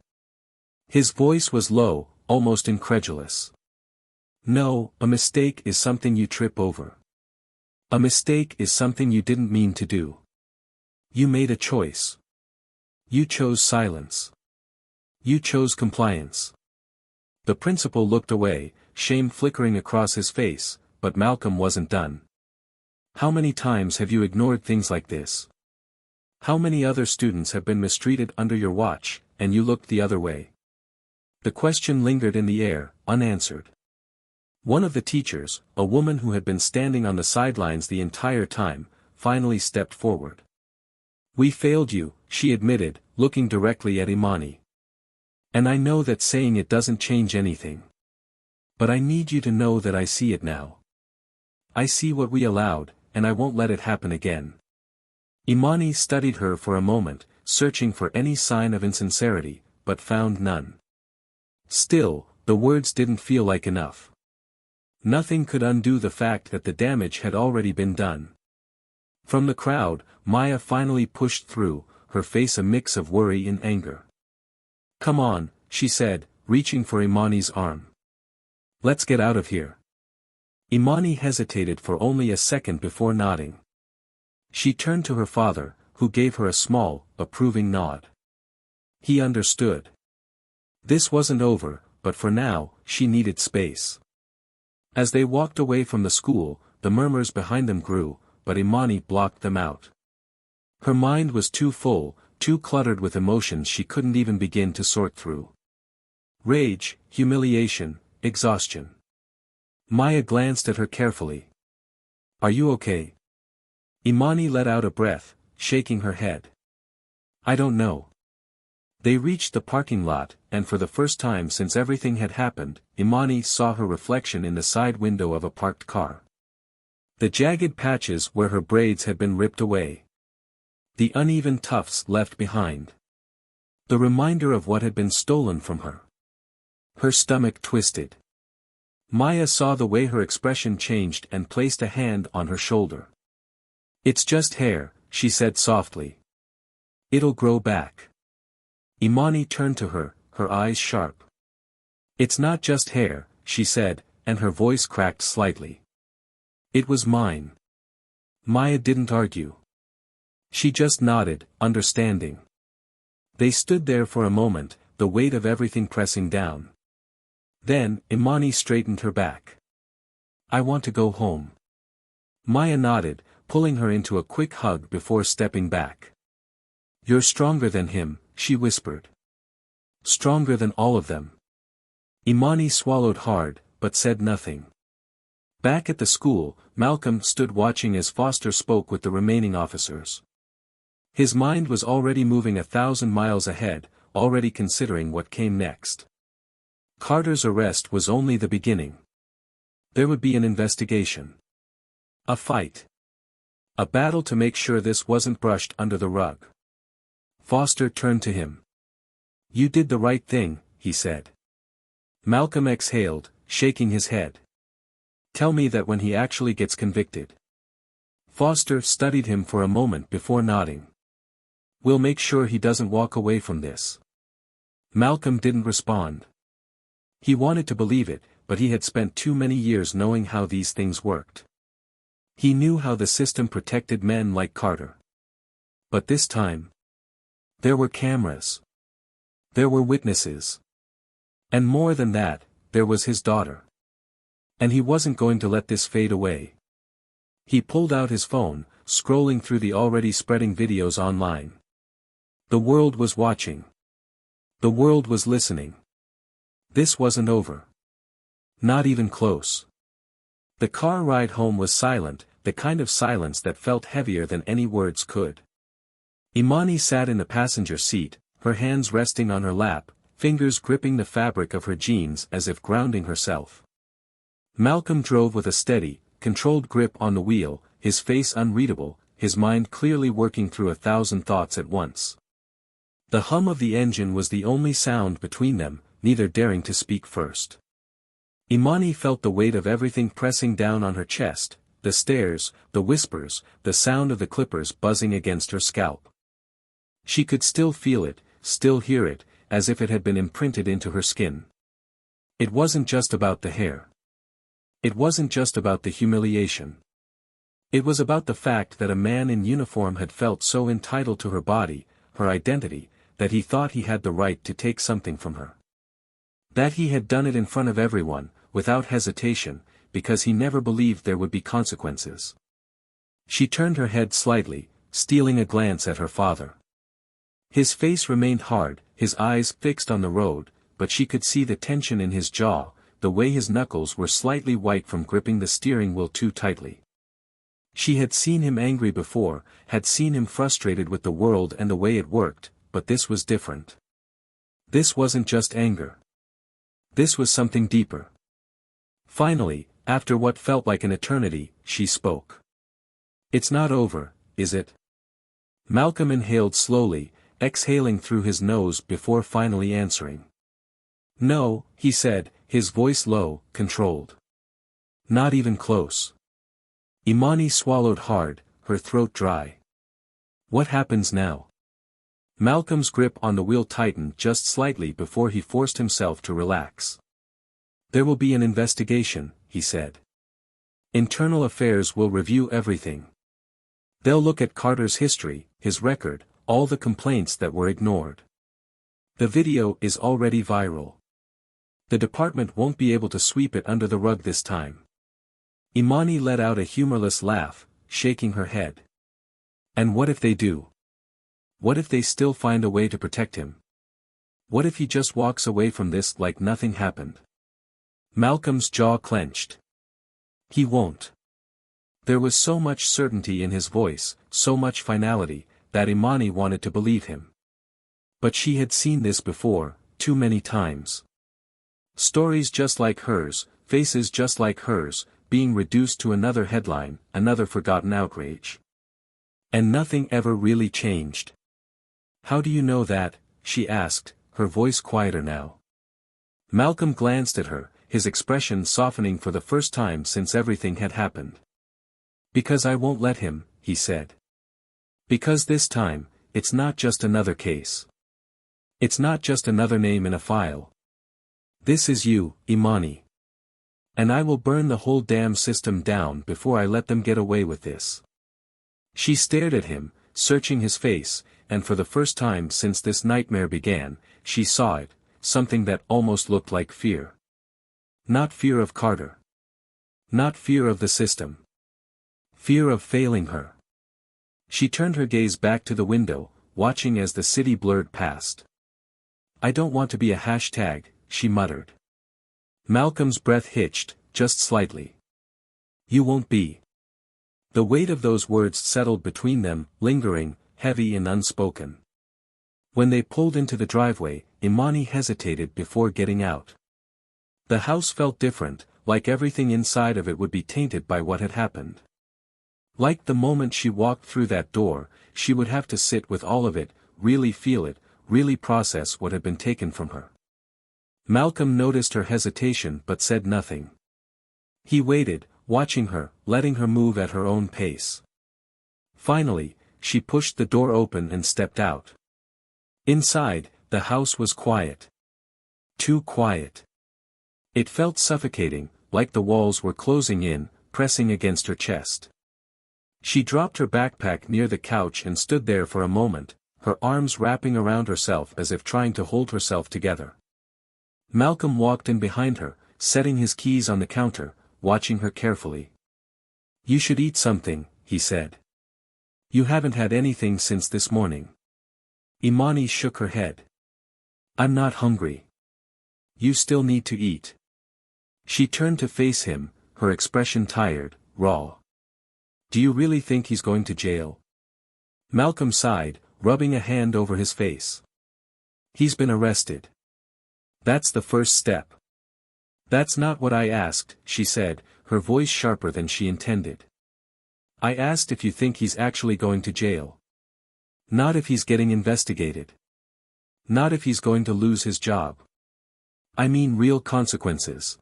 His voice was low, almost incredulous. "No, a mistake is something you trip over. A mistake is something you didn't mean to do. You made a choice. You chose silence. You chose compliance." The principal looked away, shame flickering across his face, but Malcolm wasn't done. "How many times have you ignored things like this? How many other students have been mistreated under your watch, and you looked the other way?" The question lingered in the air, unanswered. One of the teachers, a woman who had been standing on the sidelines the entire time, finally stepped forward. "We failed you," she admitted, looking directly at Imani. "And I know that saying it doesn't change anything. But I need you to know that I see it now. I see what we allowed, and I won't let it happen again." Imani studied her for a moment, searching for any sign of insincerity, but found none. Still, the words didn't feel like enough. Nothing could undo the fact that the damage had already been done. From the crowd, Maya finally pushed through, her face a mix of worry and anger. Come on, she said, reaching for Imani's arm. Let's get out of here. Imani hesitated for only a second before nodding. She turned to her father, who gave her a small, approving nod. He understood. This wasn't over, but for now, she needed space. As they walked away from the school, the murmurs behind them grew, but Imani blocked them out. Her mind was too full, too cluttered with emotions she couldn't even begin to sort through. Rage, humiliation, exhaustion. Maya glanced at her carefully. Are you okay? Imani let out a breath, shaking her head. I don't know. They reached the parking lot, and for the first time since everything had happened, Imani saw her reflection in the side window of a parked car. The jagged patches where her braids had been ripped away. The uneven tufts left behind. The reminder of what had been stolen from her. Her stomach twisted. Maya saw the way her expression changed and placed a hand on her shoulder. It's just hair, she said softly. It'll grow back. Imani turned to her, her eyes sharp. It's not just hair, she said, and her voice cracked slightly. It was mine. Maya didn't argue. She just nodded, understanding. They stood there for a moment, the weight of everything pressing down. Then, Imani straightened her back. I want to go home. Maya nodded, pulling her into a quick hug before stepping back. You're stronger than him, she whispered. Stronger than all of them. Imani swallowed hard, but said nothing. Back at the school, Malcolm stood watching as Foster spoke with the remaining officers. His mind was already moving 1,000 miles ahead, already considering what came next. Carter's arrest was only the beginning. There would be an investigation. A fight. A battle to make sure this wasn't brushed under the rug. Foster turned to him. You did the right thing, he said. Malcolm exhaled, shaking his head. Tell me that when he actually gets convicted. Foster studied him for a moment before nodding. We'll make sure he doesn't walk away from this. Malcolm didn't respond. He wanted to believe it, but he had spent too many years knowing how these things worked. He knew how the system protected men like Carter. But this time, there were cameras. There were witnesses. And more than that, there was his daughter. And he wasn't going to let this fade away. He pulled out his phone, scrolling through the already spreading videos online. The world was watching. The world was listening. This wasn't over. Not even close. The car ride home was silent, the kind of silence that felt heavier than any words could. Imani sat in the passenger seat, her hands resting on her lap, fingers gripping the fabric of her jeans as if grounding herself. Malcolm drove with a steady, controlled grip on the wheel, his face unreadable, his mind clearly working through 1,000 thoughts at once. The hum of the engine was the only sound between them, neither daring to speak first. Imani felt the weight of everything pressing down on her chest, the stares, the whispers, the sound of the clippers buzzing against her scalp. She could still feel it, still hear it, as if it had been imprinted into her skin. It wasn't just about the hair. It wasn't just about the humiliation. It was about the fact that a man in uniform had felt so entitled to her body, her identity, that he thought he had the right to take something from her. That he had done it in front of everyone, without hesitation, because he never believed there would be consequences. She turned her head slightly, stealing a glance at her father. His face remained hard, his eyes fixed on the road, but she could see the tension in his jaw, the way his knuckles were slightly white from gripping the steering wheel too tightly. She had seen him angry before, had seen him frustrated with the world and the way it worked, but this was different. This wasn't just anger. This was something deeper. Finally, after what felt like an eternity, she spoke. It's not over, is it? Malcolm inhaled slowly, exhaling through his nose before finally answering. No, he said, his voice low, controlled. Not even close. Imani swallowed hard, her throat dry. What happens now? Malcolm's grip on the wheel tightened just slightly before he forced himself to relax. "There will be an investigation," he said. "Internal Affairs will review everything. They'll look at Carter's history, his record, all the complaints that were ignored. The video is already viral. The department won't be able to sweep it under the rug this time." Imani let out a humorless laugh, shaking her head. "And what if they do? What if they still find a way to protect him? What if he just walks away from this like nothing happened?" Malcolm's jaw clenched. "He won't." There was so much certainty in his voice, so much finality, that Imani wanted to believe him. But she had seen this before, too many times. Stories just like hers, faces just like hers, being reduced to another headline, another forgotten outrage. And nothing ever really changed. "How do you know that?" she asked, her voice quieter now. Malcolm glanced at her, his expression softening for the first time since everything had happened. "Because I won't let him," he said. "Because this time, it's not just another case. It's not just another name in a file. This is you, Imani. And I will burn the whole damn system down before I let them get away with this." She stared at him, searching his face, and for the first time since this nightmare began, she saw it, something that almost looked like fear. Not fear of Carter. Not fear of the system. Fear of failing her. She turned her gaze back to the window, watching as the city blurred past. "I don't want to be a hashtag," she muttered. Malcolm's breath hitched, just slightly. "You won't be." The weight of those words settled between them, lingering, heavy and unspoken. When they pulled into the driveway, Imani hesitated before getting out. The house felt different, like everything inside of it would be tainted by what had happened. Like the moment she walked through that door, she would have to sit with all of it, really feel it, really process what had been taken from her. Malcolm noticed her hesitation but said nothing. He waited, watching her, letting her move at her own pace. Finally, she pushed the door open and stepped out. Inside, the house was quiet. Too quiet. It felt suffocating, like the walls were closing in, pressing against her chest. She dropped her backpack near the couch and stood there for a moment, her arms wrapping around herself as if trying to hold herself together. Malcolm walked in behind her, setting his keys on the counter, watching her carefully. "You should eat something," he said. "You haven't had anything since this morning." Imani shook her head. "I'm not hungry." "You still need to eat." She turned to face him, her expression tired, raw. "Do you really think he's going to jail?" Malcolm sighed, rubbing a hand over his face. "He's been arrested. That's the first step." "That's not what I asked," she said, her voice sharper than she intended. "I asked if you think he's actually going to jail. Not if he's getting investigated. Not if he's going to lose his job. I mean real consequences."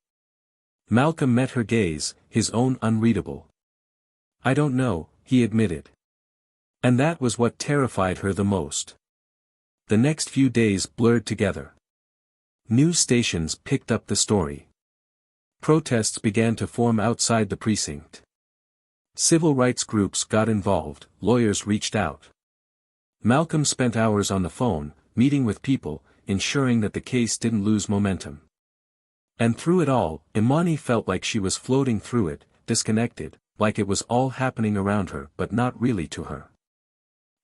Malcolm met her gaze, his own unreadable. "I don't know," he admitted. And that was what terrified her the most. The next few days blurred together. News stations picked up the story. Protests began to form outside the precinct. Civil rights groups got involved, lawyers reached out. Malcolm spent hours on the phone, meeting with people, ensuring that the case didn't lose momentum. And through it all, Imani felt like she was floating through it, disconnected, like it was all happening around her but not really to her.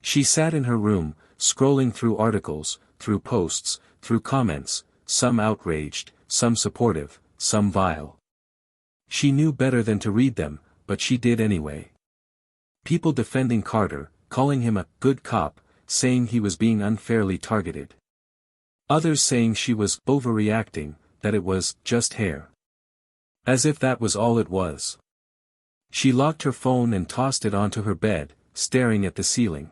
She sat in her room, scrolling through articles, through posts, through comments, some outraged, some supportive, some vile. She knew better than to read them, but she did anyway. People defending Carter, calling him a good cop, saying he was being unfairly targeted. Others saying she was overreacting, that it was just hair. As if that was all it was. She locked her phone and tossed it onto her bed, staring at the ceiling.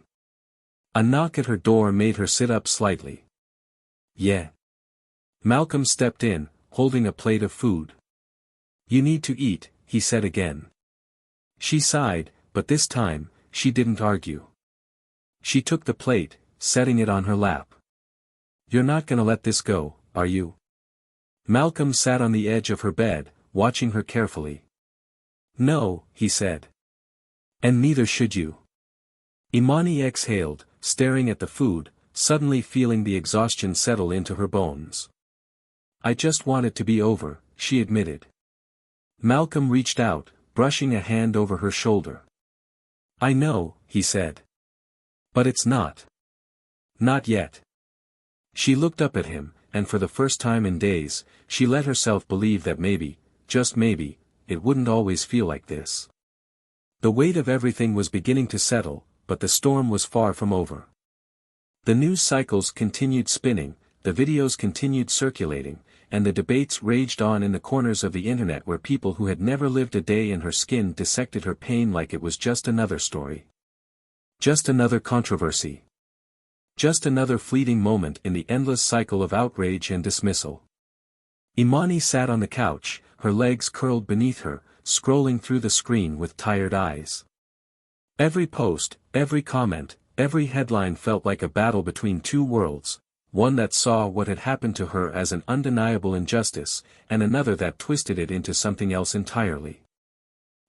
A knock at her door made her sit up slightly. "Yeah." Malcolm stepped in, holding a plate of food. "You need to eat," he said again. She sighed, but this time, she didn't argue. She took the plate, setting it on her lap. "You're not gonna let this go, are you?" Malcolm sat on the edge of her bed, watching her carefully. "No," he said. "And neither should you." Imani exhaled, staring at the food, suddenly feeling the exhaustion settle into her bones. "I just want it to be over," she admitted. Malcolm reached out, brushing a hand over her shoulder. "I know," he said. "But it's not. Not yet." She looked up at him, and for the first time in days, she let herself believe that maybe, just maybe, it wouldn't always feel like this. The weight of everything was beginning to settle, but the storm was far from over. The news cycles continued spinning, the videos continued circulating, and the debates raged on in the corners of the internet where people who had never lived a day in her skin dissected her pain like it was just another story. Just another controversy. Just another fleeting moment in the endless cycle of outrage and dismissal. Imani sat on the couch, her legs curled beneath her, scrolling through the screen with tired eyes. Every post, every comment, every headline felt like a battle between two worlds, one that saw what had happened to her as an undeniable injustice, and another that twisted it into something else entirely.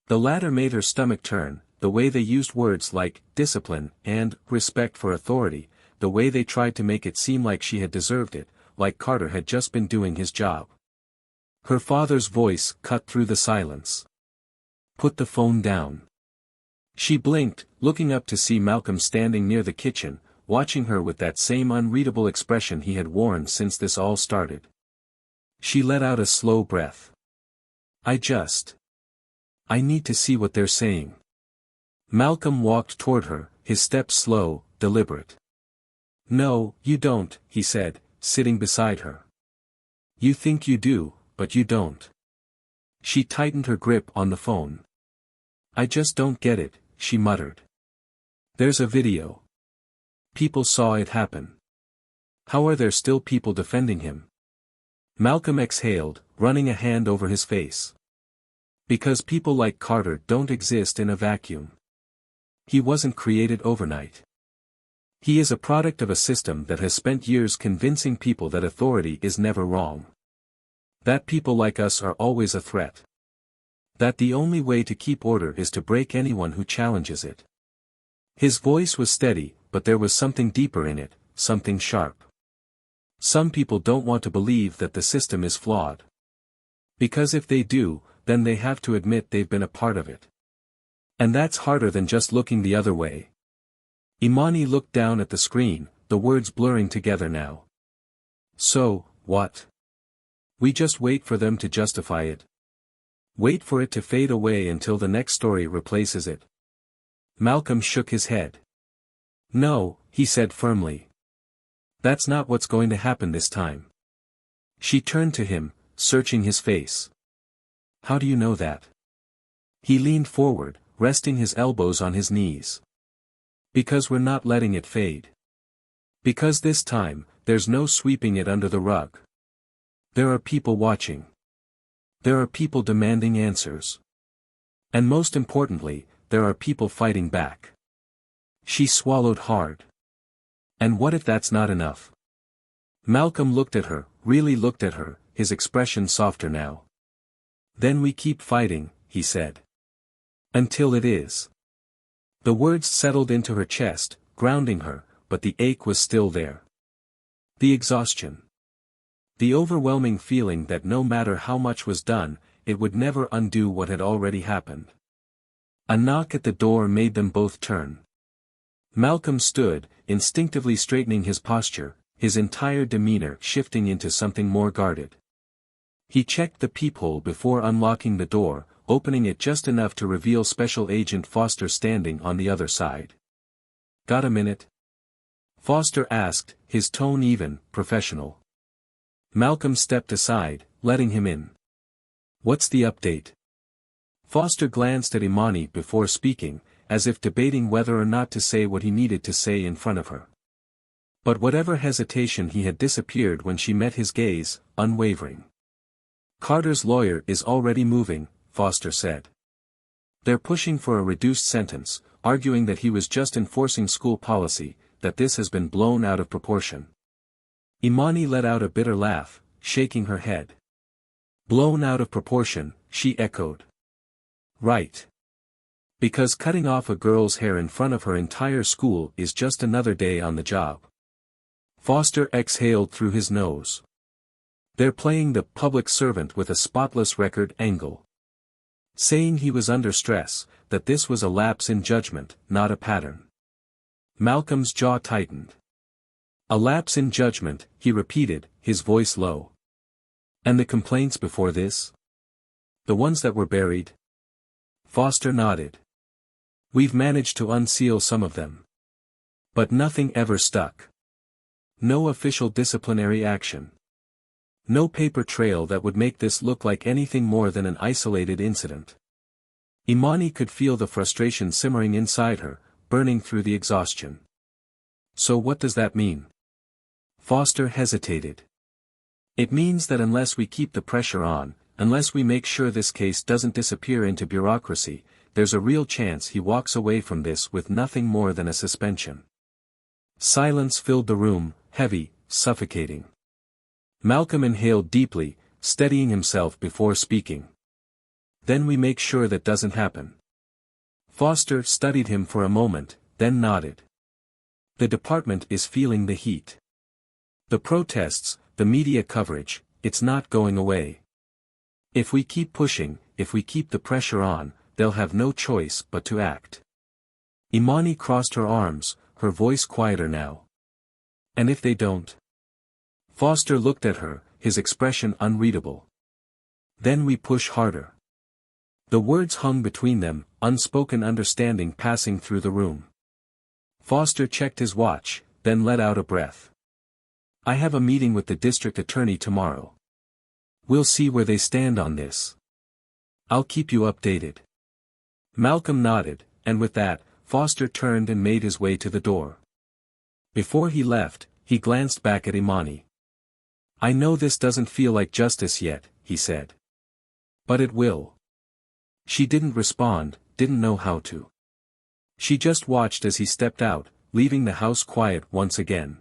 The latter made her stomach turn, the way they used words like discipline and respect for authority, the way they tried to make it seem like she had deserved it, like Carter had just been doing his job. Her father's voice cut through the silence. "Put the phone down." She blinked, looking up to see Malcolm standing near the kitchen, watching her with that same unreadable expression he had worn since this all started. She let out a slow breath. I need to see what they're saying." Malcolm walked toward her, his steps slow, deliberate. "No, you don't," he said, sitting beside her. "You think you do, but you don't." She tightened her grip on the phone. "I just don't get it," she muttered. "There's a video. People saw it happen. How are there still people defending him?" Malcolm exhaled, running a hand over his face. "Because people like Carter don't exist in a vacuum. He wasn't created overnight. He is a product of a system that has spent years convincing people that authority is never wrong. That people like us are always a threat. That the only way to keep order is to break anyone who challenges it." His voice was steady, but there was something deeper in it, something sharp. "Some people don't want to believe that the system is flawed. Because if they do, then they have to admit they've been a part of it. And that's harder than just looking the other way." Imani looked down at the screen, the words blurring together now. "So, what? We just wait for them to justify it? Wait for it to fade away until the next story replaces it?" Malcolm shook his head. "No," he said firmly. "That's not what's going to happen this time." She turned to him, searching his face. "How do you know that?" He leaned forward, resting his elbows on his knees. "Because we're not letting it fade. Because this time, there's no sweeping it under the rug. There are people watching. There are people demanding answers. And most importantly, there are people fighting back." She swallowed hard. "And what if that's not enough?" Malcolm looked at her, really looked at her, his expression softer now. "Then we keep fighting," he said. "Until it is." The words settled into her chest, grounding her, but the ache was still there. The exhaustion. The overwhelming feeling that no matter how much was done, it would never undo what had already happened. A knock at the door made them both turn. Malcolm stood, instinctively straightening his posture, his entire demeanor shifting into something more guarded. He checked the peephole before unlocking the door, opening it just enough to reveal Special Agent Foster standing on the other side. "Got a minute?" Foster asked, his tone even, professional. Malcolm stepped aside, letting him in. "What's the update?" Foster glanced at Imani before speaking, as if debating whether or not to say what he needed to say in front of her. But whatever hesitation he had disappeared when she met his gaze, unwavering. "Carter's lawyer is already moving," Foster said. "They're pushing for a reduced sentence, arguing that he was just enforcing school policy, that this has been blown out of proportion. Imani let out a bitter laugh, shaking her head. Blown out of proportion, she echoed. Right. Because cutting off a girl's hair in front of her entire school is just another day on the job. Foster exhaled through his nose. They're playing the public servant with a spotless record angle. Saying he was under stress, that this was a lapse in judgment, not a pattern. Malcolm's jaw tightened. A lapse in judgment, he repeated, his voice low. And the complaints before this? The ones that were buried? Foster nodded. We've managed to unseal some of them. But nothing ever stuck. No official disciplinary action. No paper trail that would make this look like anything more than an isolated incident. Imani could feel the frustration simmering inside her, burning through the exhaustion. So what does that mean? Foster hesitated. It means that unless we keep the pressure on, unless we make sure this case doesn't disappear into bureaucracy, there's a real chance he walks away from this with nothing more than a suspension. Silence filled the room, heavy, suffocating. Malcolm inhaled deeply, steadying himself before speaking. Then we make sure that doesn't happen. Foster studied him for a moment, then nodded. The department is feeling the heat. The protests, the media coverage, it's not going away. If we keep pushing, if we keep the pressure on, they'll have no choice but to act. Imani crossed her arms, her voice quieter now. And if they don't? Foster looked at her, his expression unreadable. Then we push harder. The words hung between them, unspoken understanding passing through the room. Foster checked his watch, then let out a breath. I have a meeting with the district attorney tomorrow. We'll see where they stand on this. I'll keep you updated. Malcolm nodded, and with that, Foster turned and made his way to the door. Before he left, he glanced back at Imani. I know this doesn't feel like justice yet, he said. But it will. She didn't respond, didn't know how to. She just watched as he stepped out, leaving the house quiet once again.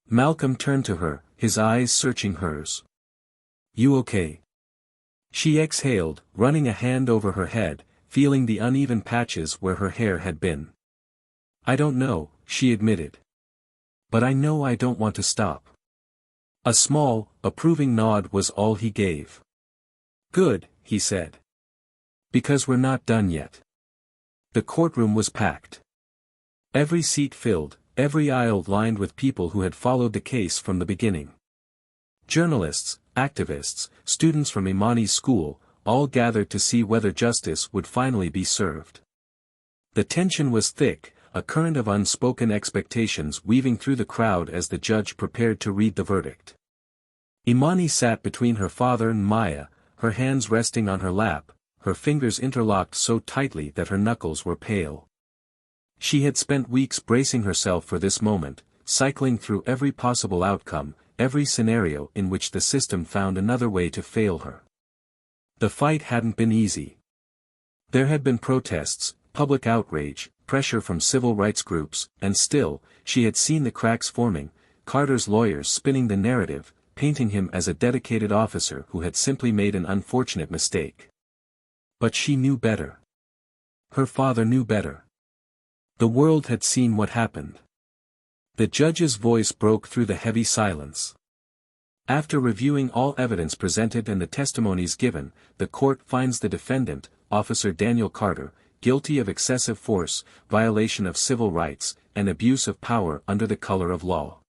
Malcolm turned to her, his eyes searching hers. You okay? She exhaled, running a hand over her head, feeling the uneven patches where her hair had been. I don't know, she admitted. But I know I don't want to stop. A small, approving nod was all he gave. Good, he said. Because we're not done yet. The courtroom was packed. Every seat filled, every aisle lined with people who had followed the case from the beginning. Journalists, activists, students from Imani's school, all gathered to see whether justice would finally be served. The tension was thick, a current of unspoken expectations weaving through the crowd as the judge prepared to read the verdict. Imani sat between her father and Maya, her hands resting on her lap, her fingers interlocked so tightly that her knuckles were pale. She had spent weeks bracing herself for this moment, cycling through every possible outcome, every scenario in which the system found another way to fail her. The fight hadn't been easy. There had been protests, public outrage, pressure from civil rights groups, and still, she had seen the cracks forming, Carter's lawyers spinning the narrative, painting him as a dedicated officer who had simply made an unfortunate mistake. But she knew better. Her father knew better. The world had seen what happened. The judge's voice broke through the heavy silence. After reviewing all evidence presented and the testimonies given, the court finds the defendant, Officer Daniel Carter, guilty of excessive force, violation of civil rights, and abuse of power under the color of law.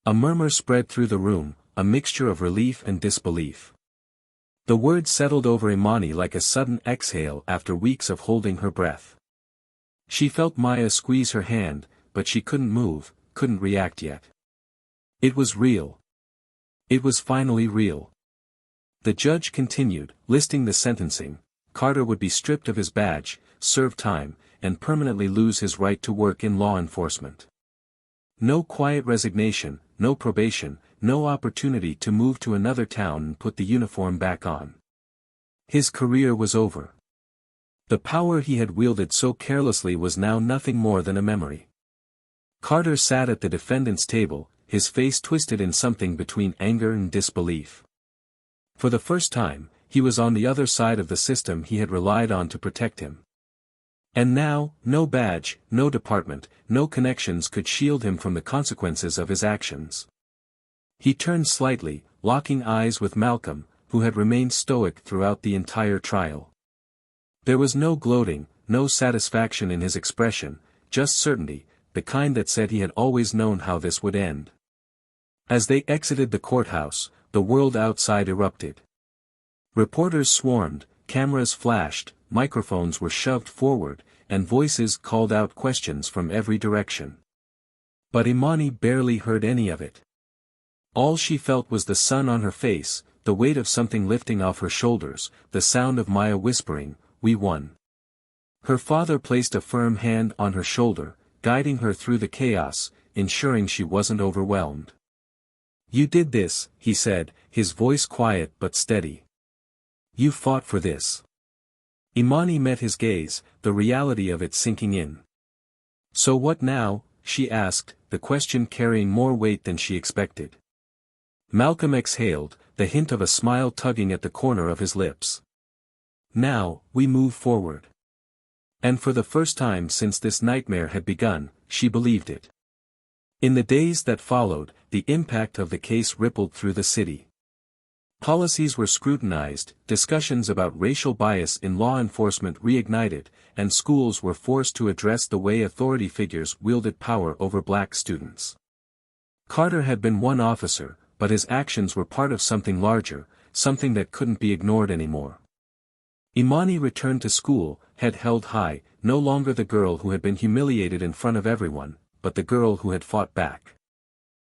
A murmur spread through the room, a mixture of relief and disbelief. The words settled over Imani like a sudden exhale after weeks of holding her breath. She felt Maya squeeze her hand, but she couldn't move, couldn't react yet. It was real. It was finally real. The judge continued, listing the sentencing. Carter would be stripped of his badge, serve time, and permanently lose his right to work in law enforcement. No quiet resignation, no probation, no opportunity to move to another town and put the uniform back on. His career was over. The power he had wielded so carelessly was now nothing more than a memory. Carter sat at the defendant's table, his face twisted in something between anger and disbelief. For the first time, he was on the other side of the system he had relied on to protect him. And now, no badge, no department, no connections could shield him from the consequences of his actions. He turned slightly, locking eyes with Malcolm, who had remained stoic throughout the entire trial. There was no gloating, no satisfaction in his expression, just certainty, the kind that said he had always known how this would end. As they exited the courthouse, the world outside erupted. Reporters swarmed, cameras flashed, microphones were shoved forward, and voices called out questions from every direction. But Imani barely heard any of it. All she felt was the sun on her face, the weight of something lifting off her shoulders, the sound of Maya whispering, "We won." Her father placed a firm hand on her shoulder, guiding her through the chaos, ensuring she wasn't overwhelmed. "You did this," he said, his voice quiet but steady. "You fought for this." Imani met his gaze, the reality of it sinking in. "So what now?" she asked, the question carrying more weight than she expected. Malcolm exhaled, the hint of a smile tugging at the corner of his lips. "Now, we move forward." And for the first time since this nightmare had begun, she believed it. In the days that followed, the impact of the case rippled through the city. Policies were scrutinized, discussions about racial bias in law enforcement reignited, and schools were forced to address the way authority figures wielded power over black students. Carter had been one officer, but his actions were part of something larger, something that couldn't be ignored anymore. Imani returned to school, head held high, no longer the girl who had been humiliated in front of everyone, but the girl who had fought back.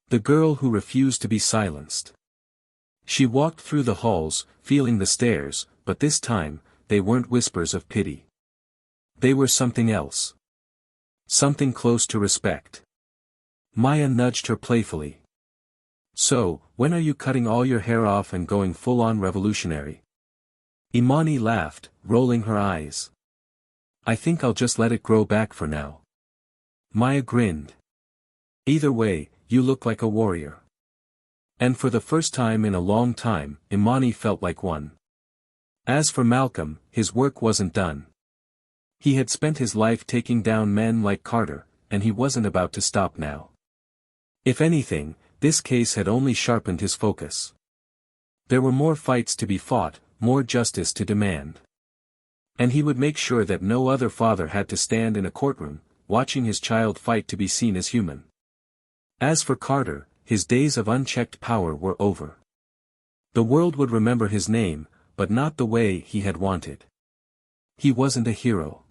The girl who refused to be silenced. She walked through the halls, feeling the stares, but this time, they weren't whispers of pity. They were something else. Something close to respect. Maya nudged her playfully. "So, when are you cutting all your hair off and going full-on revolutionary?" Imani laughed, rolling her eyes. "I think I'll just let it grow back for now." Maya grinned. "Either way, you look like a warrior." And for the first time in a long time, Imani felt like one. As for Malcolm, his work wasn't done. He had spent his life taking down men like Carter, and he wasn't about to stop now. If anything, this case had only sharpened his focus. There were more fights to be fought, more justice to demand. And he would make sure that no other father had to stand in a courtroom, watching his child fight to be seen as human. As for Carter, his days of unchecked power were over. The world would remember his name, but not the way he had wanted. He wasn't a hero.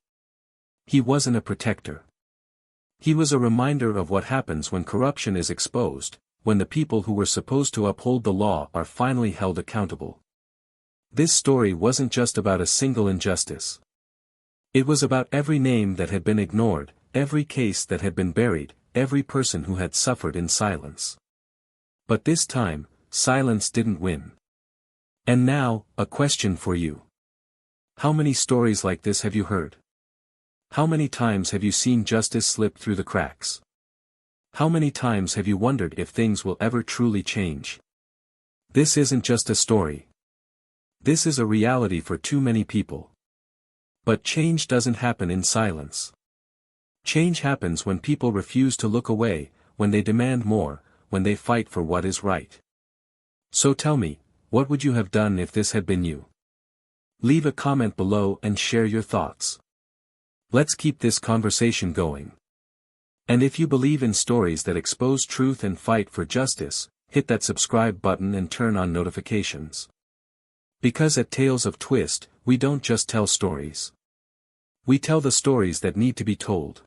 He wasn't a protector. He was a reminder of what happens when corruption is exposed, when the people who were supposed to uphold the law are finally held accountable. This story wasn't just about a single injustice. It was about every name that had been ignored, every case that had been buried, every person who had suffered in silence. But this time, silence didn't win. And now, a question for you. How many stories like this have you heard? How many times have you seen justice slip through the cracks? How many times have you wondered if things will ever truly change? This isn't just a story. This is a reality for too many people. But change doesn't happen in silence. Change happens when people refuse to look away, when they demand more, when they fight for what is right. So tell me, what would you have done if this had been you? Leave a comment below and share your thoughts. Let's keep this conversation going. And if you believe in stories that expose truth and fight for justice, hit that subscribe button and turn on notifications. Because at Tales of Twist, we don't just tell stories. We tell the stories that need to be told.